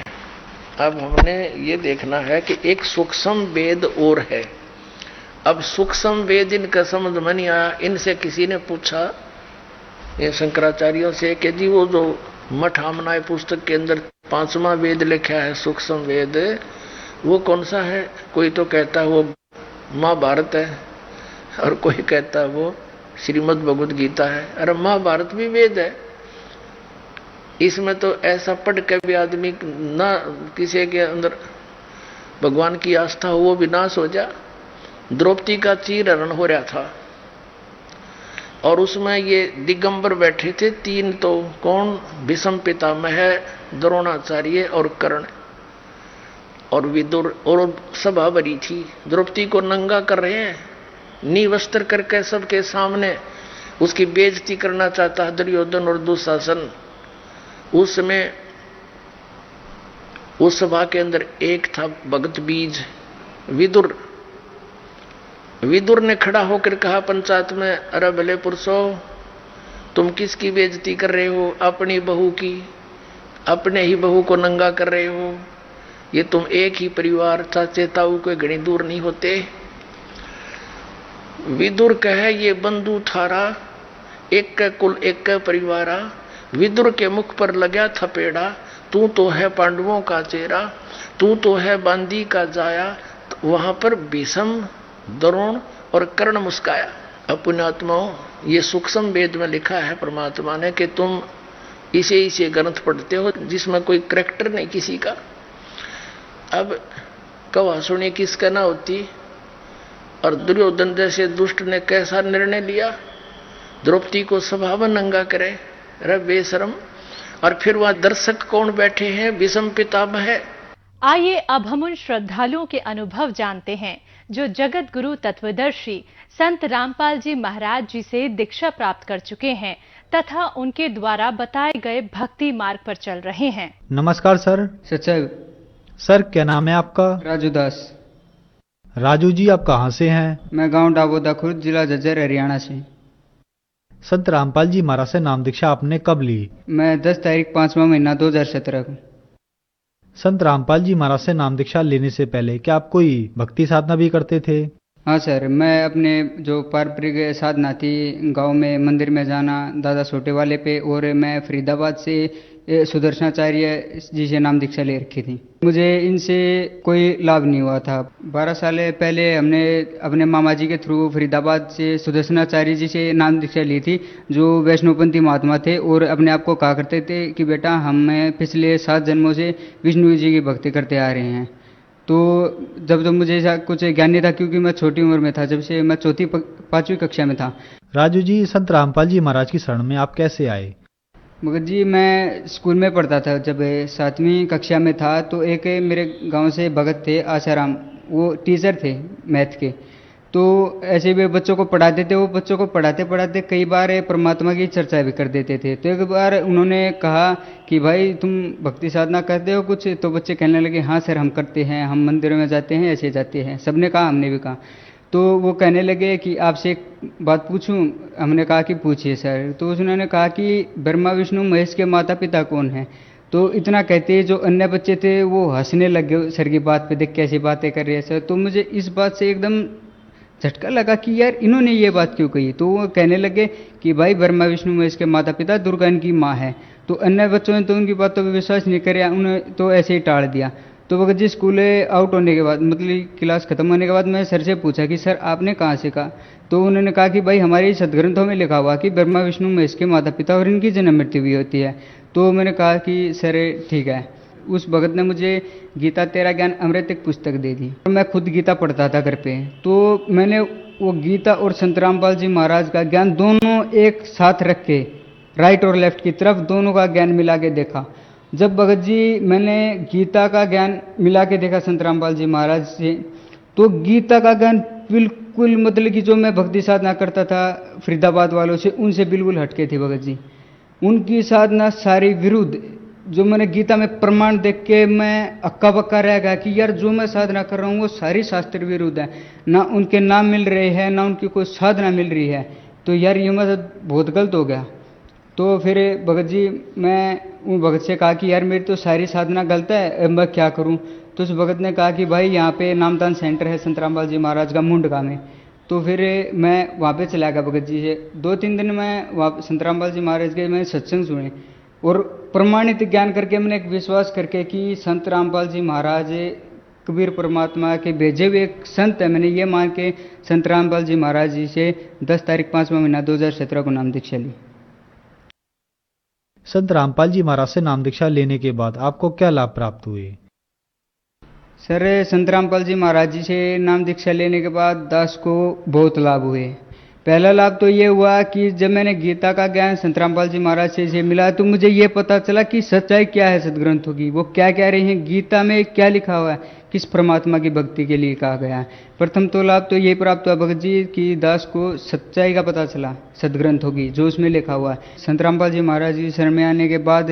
अब हमने ये देखना है कि एक सूक्ष्म वेद और है। अब सूक्ष्म वेद इनका समझ में नहीं आया। इनसे किसी ने पूछा, ये शंकराचार्यों से, कि जी वो जो मठ आमनाय पुस्तक के अंदर 5वां वेद लिखा है सूक्ष्म वेद, वो कौन सा है? कोई तो कहता है वो महाभारत है, और कोई कहता है वो श्रीमद् भगवद गीता है। अरे महाभारत भी वेद है, इसमें तो ऐसा पढ़ के भी आदमी ना किसी के अंदर भगवान की आस्था हो, वो विनाश हो जा। द्रौपदी का चीरहरण हो रहा था और उसमें ये दिगंबर बैठे थे 3, तो कौन? भीष्म पितामह, द्रोणाचार्य और कर्ण और विदुर, और सभा भरी थी। द्रौपदी को नंगा कर रहे हैं, निवस्त्र करके सबके सामने उसकी बेइज्जती करना चाहता है दुर्योधन और दुशासन। उस समय उस सभा के अंदर एक था भगत बीज विदुर। विदुर ने खड़ा होकर कहा पंचायत में, अरे भले पुरुषों, तुम किसकी बेइज्जती कर रहे हो? अपनी बहू की। अपने ही बहू को नंगा कर रहे हो। ये तुम एक ही परिवार, चाचे ताऊ कोई घनी दूर नहीं होते। विदुर कहे ये बंधु थारा, एक का कुल एक का परिवारा। विदुर के मुख पर लगा थपेड़ा, तू तो है पांडवों का चेहरा, तू तो है बांदी का जाया। तो वहां पर भीष्म, द्रोण और कर्ण मुस्काया। अब पुण्यात्माओं, ये सूक्ष्म वेद में लिखा है परमात्मा ने कि तुम इसे ग्रंथ पढ़ते हो जिसमें कोई करैक्टर नहीं किसी का। अब कवा सुनी किसका ना होती। और दुर्योधन जैसे दुष्ट ने कैसा निर्णय लिया, द्रौपदी को सभावन नंगा करे, रे बेशरम। और फिर वहां दर्शक कौन बैठे हैं, भीष्म पितामह है। आइए अब हम उन श्रद्धालुओं के अनुभव जानते हैं जो जगत गुरु तत्वदर्शी संत रामपाल जी महाराज जी से दीक्षा प्राप्त कर चुके हैं तथा उनके द्वारा बताए गए भक्ति मार्ग पर चल रहे हैं। नमस्कार सर। सचल। सर क्या नाम है आपका? राजू दास। राजू जी आप कहाँ से हैं? मैं गांव डाबोदा खुर्द, जिला झज्जर, हरियाणा से। संत रामपाल जी महाराज से नाम दीक्षा आपने कब ली? मैं 10 तारीख 5वां महीना 2017 को। संत रामपाल जी महाराज से नाम दीक्षा लेने से पहले क्या आप कोई भक्ति साधना भी करते थे? हाँ सर, मैं अपने जो पारंपरिक साधना थी, गांव में मंदिर में जाना दादा छोटे वाले पे, और मैं फरीदाबाद से सुदर्शनाचार्य जी से नाम दीक्षा ले रखी थी। मुझे इनसे कोई लाभ नहीं हुआ था। 12 साल पहले हमने अपने मामा जी के थ्रू फरीदाबाद से सुदर्शनाचार्य जी से नाम दीक्षा ली थी, जो वैष्णवपंथी महात्मा थे और अपने आप को कहा करते थे कि बेटा हम पिछले 7 जन्मों से विष्णु जी की भक्ति करते आ रहे हैं। तो जब मुझे कुछ ज्ञान नहीं था, क्योंकि मैं छोटी उम्र में था, जब से मैं 4वीं-5वीं कक्षा में था। राजू जी, संत रामपाल जी महाराज की शरण में आप कैसे आए? मगर जी, मैं स्कूल में पढ़ता था, जब 7वीं कक्षा में था तो एक मेरे गांव से भगत थे आसाराम, वो टीचर थे मैथ के। तो ऐसे भी बच्चों को पढ़ाते थे। वो बच्चों को पढ़ाते पढ़ाते कई बार परमात्मा की चर्चा भी कर देते थे। तो एक बार उन्होंने कहा कि भाई तुम भक्ति साधना करते हो कुछ? तो बच्चे कहने लगे हाँ सर हम करते हैं, हम मंदिरों में जाते हैं, ऐसे जाते हैं। सबने कहा, हमने भी कहा। तो वो कहने लगे कि आपसे एक बात पूछूं? हमने कहा कि पूछिए सर। तो उन्होंने कहा कि ब्रह्मा विष्णु महेश के माता पिता कौन है? तो इतना कहते जो अन्य बच्चे थे वो हंसने लग गए सर की बात पे, देख कैसी बातें कर रहे हैं सर। तो मुझे इस बात से एकदम झटका लगा कि यार इन्होंने ये बात क्यों कही। तो वो कहने लगे कि भाई ब्रह्मा विष्णु महेश के माता पिता, दुर्गा इनकी माँ है। तो अन्य बच्चों ने तो उनकी बातों पर विश्वास नहीं किया, उन्हें तो ऐसे ही टाल दिया। तो भगत जी स्कूल आउट होने के बाद, मतलब क्लास खत्म होने के बाद, मैं सर से पूछा कि सर आपने कहाँ से कहा? तो उन्होंने कहा कि भाई हमारे सदग्रंथों में लिखा हुआ कि ब्रह्मा विष्णु महेश के माता पिता और इनकी जन्म मृत्यु भी होती है। तो मैंने कहा कि सर ठीक है। उस भगत ने मुझे गीता तेरा ज्ञान अमृत एक पुस्तक दे दी। मैं खुद गीता पढ़ता था घर पे। तो मैंने वो गीता और संत रामपाल जी महाराज का ज्ञान दोनों एक साथ रख के, राइट और लेफ्ट की तरफ, दोनों का ज्ञान मिला के देखा। जब भगत जी मैंने गीता का ज्ञान मिला के देखा संत रामपाल जी महाराज से, तो गीता का ज्ञान बिल्कुल, मतलब कि जो मैं भक्ति साधना करता था फरीदाबाद वालों से, उनसे बिल्कुल हटके थी भगत जी। उनकी साधना सारी विरुद्ध, जो मैंने गीता में प्रमाण देख के मैं अक्का बक्का रह गया कि यार जो मैं साधना कर रहा हूँ वो सारी शास्त्र विरुद्ध है। ना उनके नाम मिल रहे हैं, ना उनकी कोई साधना मिल रही है। तो यार ये मतलब बहुत गलत हो गया। तो फिर भगत जी, मैं उन भगत से कहा कि यार मेरी तो सारी साधना गलत है, मैं क्या करूं? तो उस भगत ने कहा कि भाई यहाँ पे नामदान सेंटर है संत रामपाल जी महाराज का मुंडका में। तो फिर मैं वहाँ पे चला गया भगत जी से। 2-3 दिन मैं वहाँ संत रामपाल जी महाराज के मैंने सत्संग सुने और प्रमाणित ज्ञान करके, मैंने एक विश्वास करके कि संत रामपाल जी महाराज कबीर परमात्मा के भेजे हुए एक संत है, मैंने ये मान के संत रामपाल जी महाराज जी से 10 तारीख 5वां महीना 2017 को नाम दीक्षा ली। संत रामपाल जी महाराज से नाम दीक्षा लेने के बाद आपको क्या लाभ प्राप्त हुए? सर, संत रामपाल जी महाराज जी से नाम दीक्षा लेने के बाद दास को बहुत लाभ हुए। पहला लाभ तो ये हुआ कि जब मैंने गीता का ज्ञान संत रामपाल जी महाराज से मिला, तो मुझे ये पता चला कि सच्चाई क्या है सदग्रंथों की, वो क्या कह रहे हैं, गीता में क्या लिखा हुआ है, किस परमात्मा की भक्ति के लिए कहा गया है। प्रथम तो लाभ तो ये प्राप्त हुआ भगत जी कि दास को सच्चाई का पता चला सदग्रंथों की, जो उसमें लिखा हुआ है। संत रामपाल जी महाराज जी शरण में आने के बाद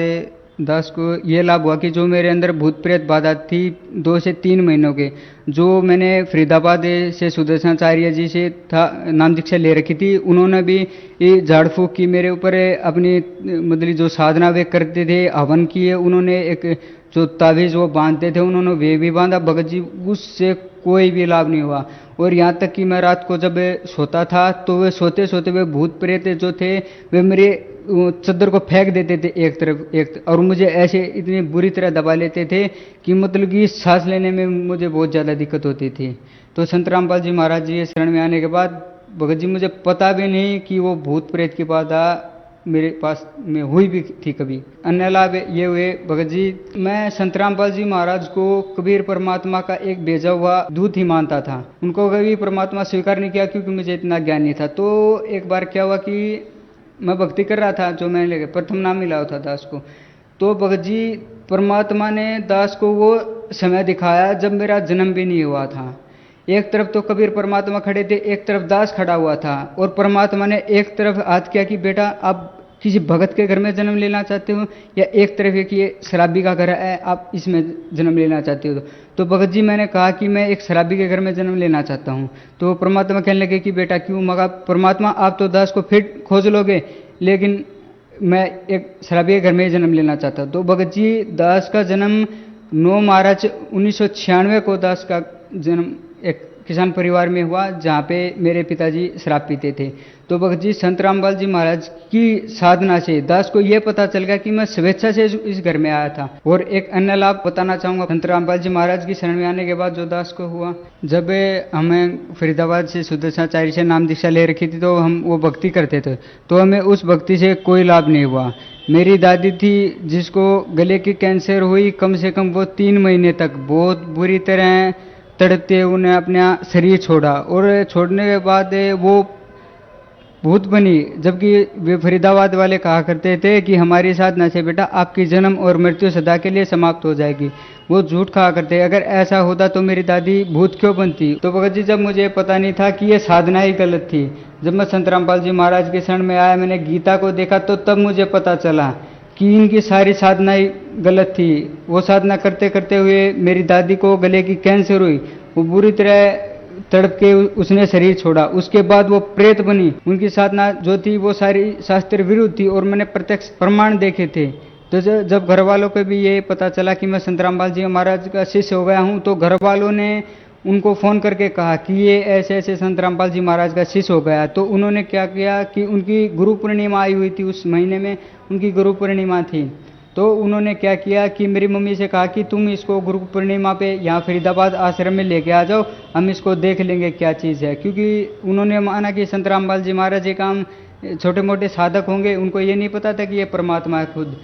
दास को ये लाभ हुआ कि जो मेरे अंदर भूत प्रेत बाधा थी 2 से 3 महीनों के, जो मैंने फरीदाबाद से सुदर्शनाचार्य जी से था नाम दीक्षा ले रखी थी, उन्होंने भी ये झाड़ फूक की मेरे ऊपर, अपनी मतलब जो साधना वे करते थे, हवन किए, उन्होंने एक जो ताबीज वो बांधते थे उन्होंने वे भी बांधा। भगत जी उससे कोई भी लाभ नहीं हुआ। और यहाँ तक कि मैं रात को जब सोता था तो वे सोते सोते वे भूत प्रेत जो थे वे मेरे चद्दर को फेंक देते थे एक तरफ, और मुझे ऐसे इतनी बुरी तरह दबा लेते थे कि मतलब कि सांस लेने में मुझे बहुत ज़्यादा दिक्कत होती थी। तो संत रामपाल जी महाराज जी शरण में आने के बाद भगत जी मुझे पता भी नहीं कि वो भूत प्रेत की बाधा मेरे पास में हुई भी थी कभी। अन्य लाभ ये हुए भगत जी, मैं संत रामपाल जी महाराज को कबीर परमात्मा का एक भेजा हुआ दूत ही मानता था। उनको कभी परमात्मा स्वीकार नहीं किया क्योंकि मुझे इतना ज्ञान नहीं था। तो एक बार क्या हुआ कि मैं भक्ति कर रहा था, जो मैंने लेके प्रथम नाम मिला था दास को। तो भगत जी परमात्मा ने दास को वो समय दिखाया जब मेरा जन्म भी नहीं हुआ था। एक तरफ तो कबीर परमात्मा खड़े थे, एक तरफ दास खड़ा हुआ था, और परमात्मा ने एक तरफ हाथ किया कि बेटा आप किसी भगत के घर में जन्म लेना चाहते हो, या एक तरफ है कि ये शराबी का घर है आप इसमें जन्म लेना चाहते हो। तो भगत जी मैंने कहा कि मैं एक शराबी के घर में जन्म लेना चाहता हूँ। तो परमात्मा कहने लगे कि बेटा क्यों? मगा परमात्मा आप तो दास को फिर खोज लोगे, लेकिन मैं एक शराबी के घर में जन्म लेना चाहता हूँ। तो भगत जी दास का जन्म 9 मार्च 1996 को दास का जन्म एक किसान परिवार में हुआ जहाँ पे मेरे पिताजी शराब पीते थे। तो भगत जी संत रामपाल जी महाराज की साधना से दास को यह पता चल गया कि मैं स्वेच्छा से इस घर में आया था। और एक अन्य लाभ बताना चाहूँगा संत रामपाल जी महाराज की शरण में आने के बाद जो दास को हुआ, जब हमें फरीदाबाद से सुदर्शनाचार्य से नाम दीक्षा ले रखी थी तो हम वो भक्ति करते थे, तो हमें उस भक्ति से कोई लाभ नहीं हुआ। मेरी दादी थी जिसको गले की कैंसर हुई, कम से कम वो 3 महीने तक बहुत बुरी तरह तड़पते उन्हें अपना शरीर छोड़ा, और छोड़ने के बाद वो भूत बनी। जबकि वे फरीदाबाद वाले कहा करते थे कि हमारी साधना से बेटा आपकी जन्म और मृत्यु सदा के लिए समाप्त हो जाएगी। वो झूठ कहा करते, अगर ऐसा होता तो मेरी दादी भूत क्यों बनती। तो भगत जी जब मुझे पता नहीं था कि ये साधना ही गलत थी, जब मैं संत रामपाल जी महाराज के शरण में आया, मैंने गीता को देखा, तो तब मुझे पता चला कि इनकी सारी साधनाएं गलत थी। वो साधना करते करते हुए मेरी दादी को गले की कैंसर हुई, वो बुरी तरह तड़प के उसने शरीर छोड़ा। उसके बाद वो प्रेत बनी। उनकी साधना जो थी वो सारी शास्त्र विरुद्ध थी, और मैंने प्रत्यक्ष प्रमाण देखे थे। तो जब घर वालों को भी ये पता चला कि मैं संत रामपाल जी महाराज का शिष्य हो गया हूँ, तो घर वालों ने उनको फ़ोन करके कहा कि ये ऐसे ऐसे संत रामपाल जी महाराज का शिष्य हो गया। तो उन्होंने क्या किया कि उनकी गुरु पूर्णिमा आई हुई थी, उस महीने में उनकी गुरु पूर्णिमा थी। तो उन्होंने क्या किया कि मेरी मम्मी से कहा कि तुम इसको गुरु पूर्णिमा पे यहाँ फरीदाबाद आश्रम में लेके आ जाओ, हम इसको देख लेंगे क्या चीज़ है। क्योंकि उन्होंने माना कि संत रामपाल जी महाराज एक काम छोटे मोटे साधक होंगे, उनको ये नहीं पता था कि ये परमात्मा है खुद।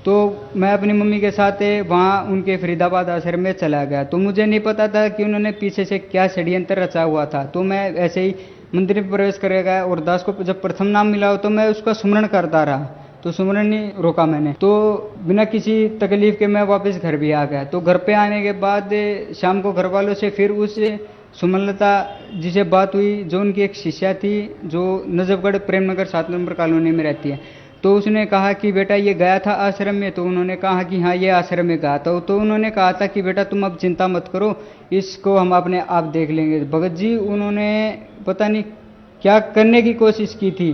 तो मैं अपनी मम्मी के साथ वहाँ उनके फरीदाबाद आश्रम में चला गया। तो मुझे नहीं पता था कि उन्होंने पीछे से क्या षड्यंत्र रचा हुआ था। तो मैं ऐसे ही मंदिर में प्रवेश कर गया, और दास को जब प्रथम नाम मिला तो मैं उसका सुमरण करता रहा, तो सुमरण नहीं रोका मैंने। तो बिना किसी तकलीफ के मैं वापस घर भी आ गया। तो घर पे आने के बाद शाम को घर वालों से फिर उस सुमनलता जी से बात हुई, जो उनकी एक शिष्या थी जो नजफगढ़ प्रेमनगर 7 नंबर कॉलोनी में रहती है। तो उसने कहा कि बेटा ये गया था आश्रम में। तो उन्होंने कहा कि हाँ ये आश्रम में गया था। तो उन्होंने कहा था कि बेटा तुम अब चिंता मत करो, इसको हम अपने आप देख लेंगे। भगत जी उन्होंने पता नहीं क्या करने की कोशिश की थी,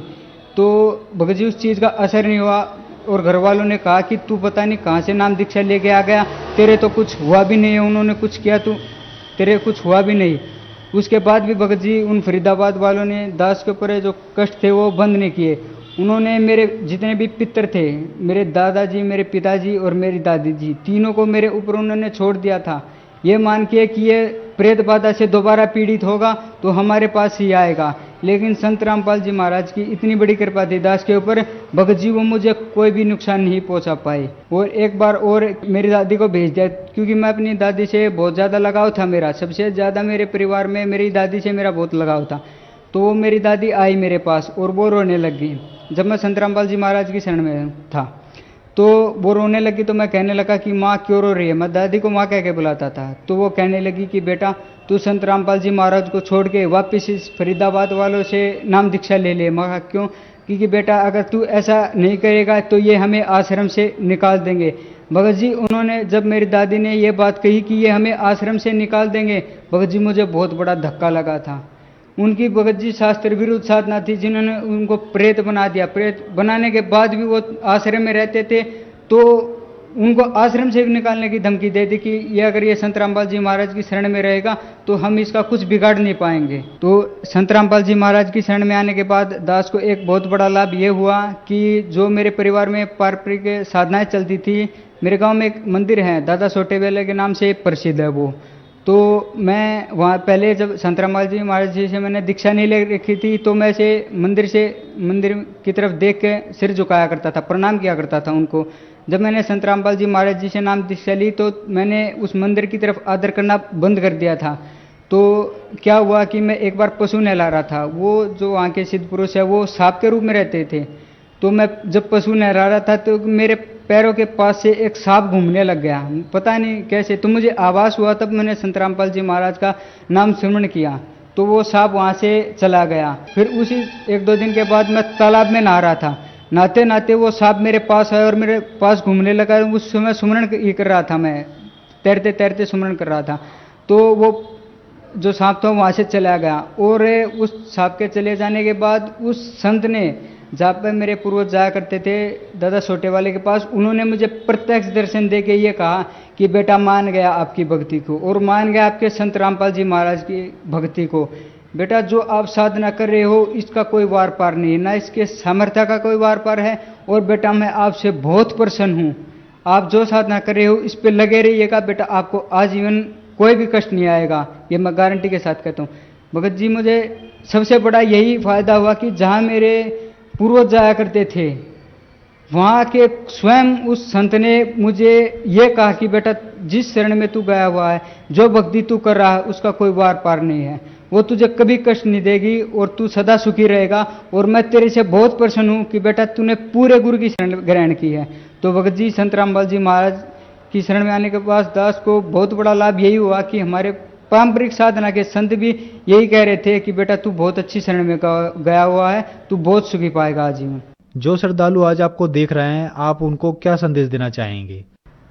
तो भगत जी उस चीज़ का असर नहीं हुआ। और घर वालों ने कहा कि तू पता नहीं कहाँ से नाम दीक्षा लेके आ गया, तेरे तो कुछ हुआ भी नहीं है, उन्होंने कुछ किया तो तेरे कुछ हुआ भी नहीं। उसके बाद भी भगत जी उन फरीदाबाद वालों ने दास के ऊपर जो कष्ट थे वो बंद नहीं किए। उन्होंने मेरे जितने भी पितर थे, मेरे दादाजी, मेरे पिताजी और मेरी दादी जी, तीनों को मेरे ऊपर उन्होंने छोड़ दिया था, ये मान के कि ये प्रेत बाधा से दोबारा पीड़ित होगा तो हमारे पास ही आएगा। लेकिन संत रामपाल जी महाराज की इतनी बड़ी कृपा थी दास के ऊपर, भगत जी वो मुझे कोई भी नुकसान नहीं पहुंचा पाए। और एक बार और मेरी दादी को भेज दिया, क्योंकि मैं अपनी दादी से बहुत ज़्यादा लगाव था। मेरा सबसे ज़्यादा मेरे परिवार में मेरी दादी से मेरा बहुत लगाव था। तो वो मेरी दादी आई मेरे पास और वो रोने लग गई। जब मैं संत रामपाल जी महाराज की शरण में था तो वो रोने लगी। तो मैं कहने लगा कि माँ क्यों रो रही है, मैं दादी को माँ कह के बुलाता था। तो वो कहने लगी कि बेटा तू संत रामपाल जी महाराज को छोड़ के वापस इस फरीदाबाद वालों से नाम दीक्षा ले ले। मैं कहा क्यों? कि बेटा अगर तू ऐसा नहीं करेगा तो ये हमें आश्रम से निकाल देंगे। भगत जी उन्होंने जब मेरी दादी ने ये बात कही कि ये हमें आश्रम से निकाल देंगे, भगत जी मुझे बहुत बड़ा धक्का लगा था। उनकी भगत जी शास्त्र विरुद्ध साधना थी जिन्होंने उनको प्रेत बना दिया। प्रेत बनाने के बाद भी वो आश्रम में रहते थे, तो उनको आश्रम से भी निकालने की धमकी दे दी कि ये अगर ये संत रामपाल जी महाराज की शरण में रहेगा तो हम इसका कुछ बिगाड़ नहीं पाएंगे। तो संत रामपाल जी महाराज की शरण में आने के बाद दास को एक बहुत बड़ा लाभ ये हुआ कि जो मेरे परिवार में पारंपरिक साधनाएं चलती थी, मेरे गांव में एक मंदिर है दादा सोटेवेले के नाम से प्रसिद्ध है वो, तो मैं वहाँ पहले जब संत रामपाल जी महाराज जी से मैंने दीक्षा नहीं ले रखी थी, तो मैं से मंदिर की तरफ देख के सिर झुकाया करता था, प्रणाम किया करता था उनको। जब मैंने संत रामपाल जी महाराज जी से नाम दीक्षा ली तो मैंने उस मंदिर की तरफ आदर करना बंद कर दिया था। तो क्या हुआ कि मैं एक बार पशु नहला रहा था, वो जो वहाँ के सिद्ध पुरुष है वो सांप के रूप में रहते थे, तो मैं जब पशु नहला रहा था तो मेरे पैरों के पास से एक सांप घूमने लग गया, पता नहीं कैसे। तो मुझे आभास हुआ, तब मैंने संत रामपाल जी महाराज का नाम स्मरण किया, तो वो सांप वहाँ से चला गया। फिर उसी 1-2 दिन के बाद मैं तालाब में नहा रहा था, नहाते नहाते वो सांप मेरे पास आया और मेरे पास घूमने लगा। उस समय सुमरण कर रहा था, मैं तैरते तैरते सुमरण कर रहा था, तो वो जो सांप था वहाँ से चला गया। और उस सांप के चले जाने के बाद उस संत ने, जहाँ पे मेरे पूर्वज जाया करते थे दादा सोटे वाले के पास, उन्होंने मुझे प्रत्यक्ष दर्शन दे के ये कहा कि बेटा मान गया आपकी भक्ति को और मान गया आपके संत रामपाल जी महाराज की भक्ति को। बेटा जो आप साधना कर रहे हो इसका कोई वार पार नहीं है, ना इसके सामर्थ्य का कोई वार पार है। और बेटा मैं आपसे बहुत प्रसन्न हूँ, आप जो साधना कर रहे हो इस पे लगे रहिएगा बेटा, आपको आजीवन कोई भी कष्ट नहीं आएगा, ये मैं गारंटी के साथ कहता हूँ। भगत जी मुझे सबसे बड़ा यही फायदा हुआ कि जहाँ मेरे पूर्वज जाया करते थे वहाँ के स्वयं उस संत ने मुझे ये कहा कि बेटा जिस शरण में तू गया हुआ है, जो भक्ति तू कर रहा है उसका कोई वार पार नहीं है, वो तुझे कभी कष्ट नहीं देगी और तू सदा सुखी रहेगा। और मैं तेरे से बहुत प्रसन्न हूँ कि बेटा तूने पूरे गुरु की शरण ग्रहण की है। तो भगत जी संत रामपाल जी महाराज की शरण में आने के बाद दास को बहुत बड़ा लाभ यही हुआ कि हमारे पारंपरिक साधना के संत भी यही कह रहे थे कि बेटा तू बहुत अच्छी शरण में गया हुआ है, तू बहुत सुखी पाएगा आजीवन। जो श्रद्धालु आज आपको देख रहे हैं, आप उनको क्या संदेश देना चाहेंगे?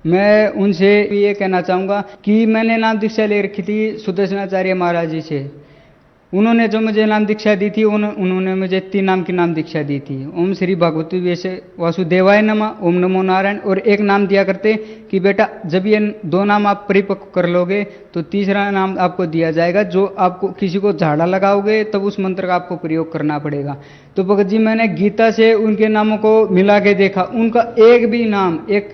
मैं उनसे ये कहना चाहूँगा कि मैंने नाम दीक्षा ले रखी थी सुदर्शनाचार्य महाराज जी से। उन्होंने जो मुझे नाम दीक्षा दी थी उन्होंने मुझे 3 नाम की नाम दीक्षा दी थी। ओम श्री भगवती वासुदेवाय नमः, ओम नमो नारायण, और एक नाम दिया करते कि बेटा जब ये 2 नाम आप परिपक्व कर लोगे तो तीसरा नाम आपको दिया जाएगा, जो आपको किसी को झाड़ा लगाओगे तब उस मंत्र का आपको प्रयोग करना पड़ेगा। तो भगत जी मैंने गीता से उनके नामों को मिला के देखा, उनका एक भी नाम, एक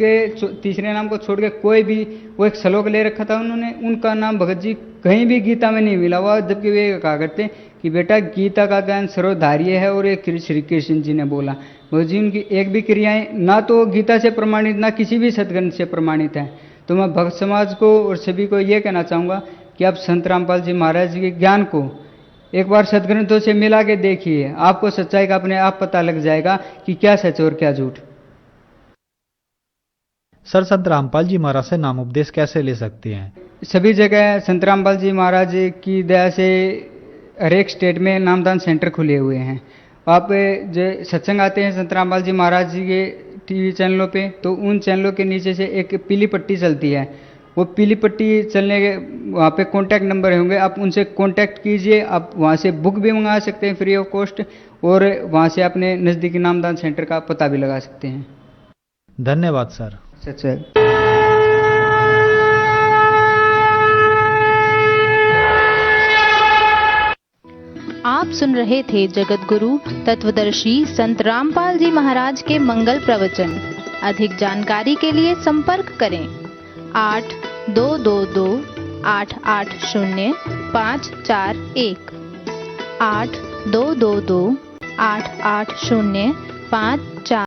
तीसरे नाम को छोड़ के कोई भी, वो एक श्लोक ले रखा था उन्होंने, उनका नाम भगत जी कहीं भी गीता में नहीं मिला हुआ। जबकि वे कहा करते कि बेटा गीता का ज्ञान सर्वधार्य है, और एक श्री कृष्ण जी ने बोला। भगत जी उनकी एक भी क्रियाएं ना तो गीता से प्रमाणित ना किसी भी सदग्रंथ से प्रमाणित है। तो मैं भक्त समाज को और सभी को ये कहना चाहूँगा कि आप संत रामपाल जी महाराज जी के ज्ञान को एक बार सदग्रंथों से मिला के देखिए, आपको सच्चाई का अपने आप पता लग जाएगा कि क्या सच और क्या झूठ। सर, संत रामपाल जी महाराज से नाम उपदेश कैसे ले सकते हैं? सभी जगह संत रामपाल जी महाराज की दया से हर एक स्टेट में नामदान सेंटर खुले हुए हैं। आप जो सत्संग आते हैं संत रामपाल जी महाराज जी के टीवी चैनलों पे, तो उन चैनलों के नीचे से एक पीली पट्टी चलती है, वो पीली पट्टी चलने के वहाँ पे कॉन्टैक्ट नंबर होंगे, आप उनसे कॉन्टैक्ट कीजिए। आप वहाँ से बुक भी मंगा सकते हैं फ्री ऑफ कॉस्ट, और वहाँ से अपने नज़दीकी नामदान सेंटर का पता भी लगा सकते हैं। धन्यवाद सर। सच। आप सुन रहे थे जगत गुरु तत्वदर्शी संत रामपाल जी महाराज के मंगल प्रवचन। अधिक जानकारी के लिए संपर्क करें 8222-880-541 8222-880-541।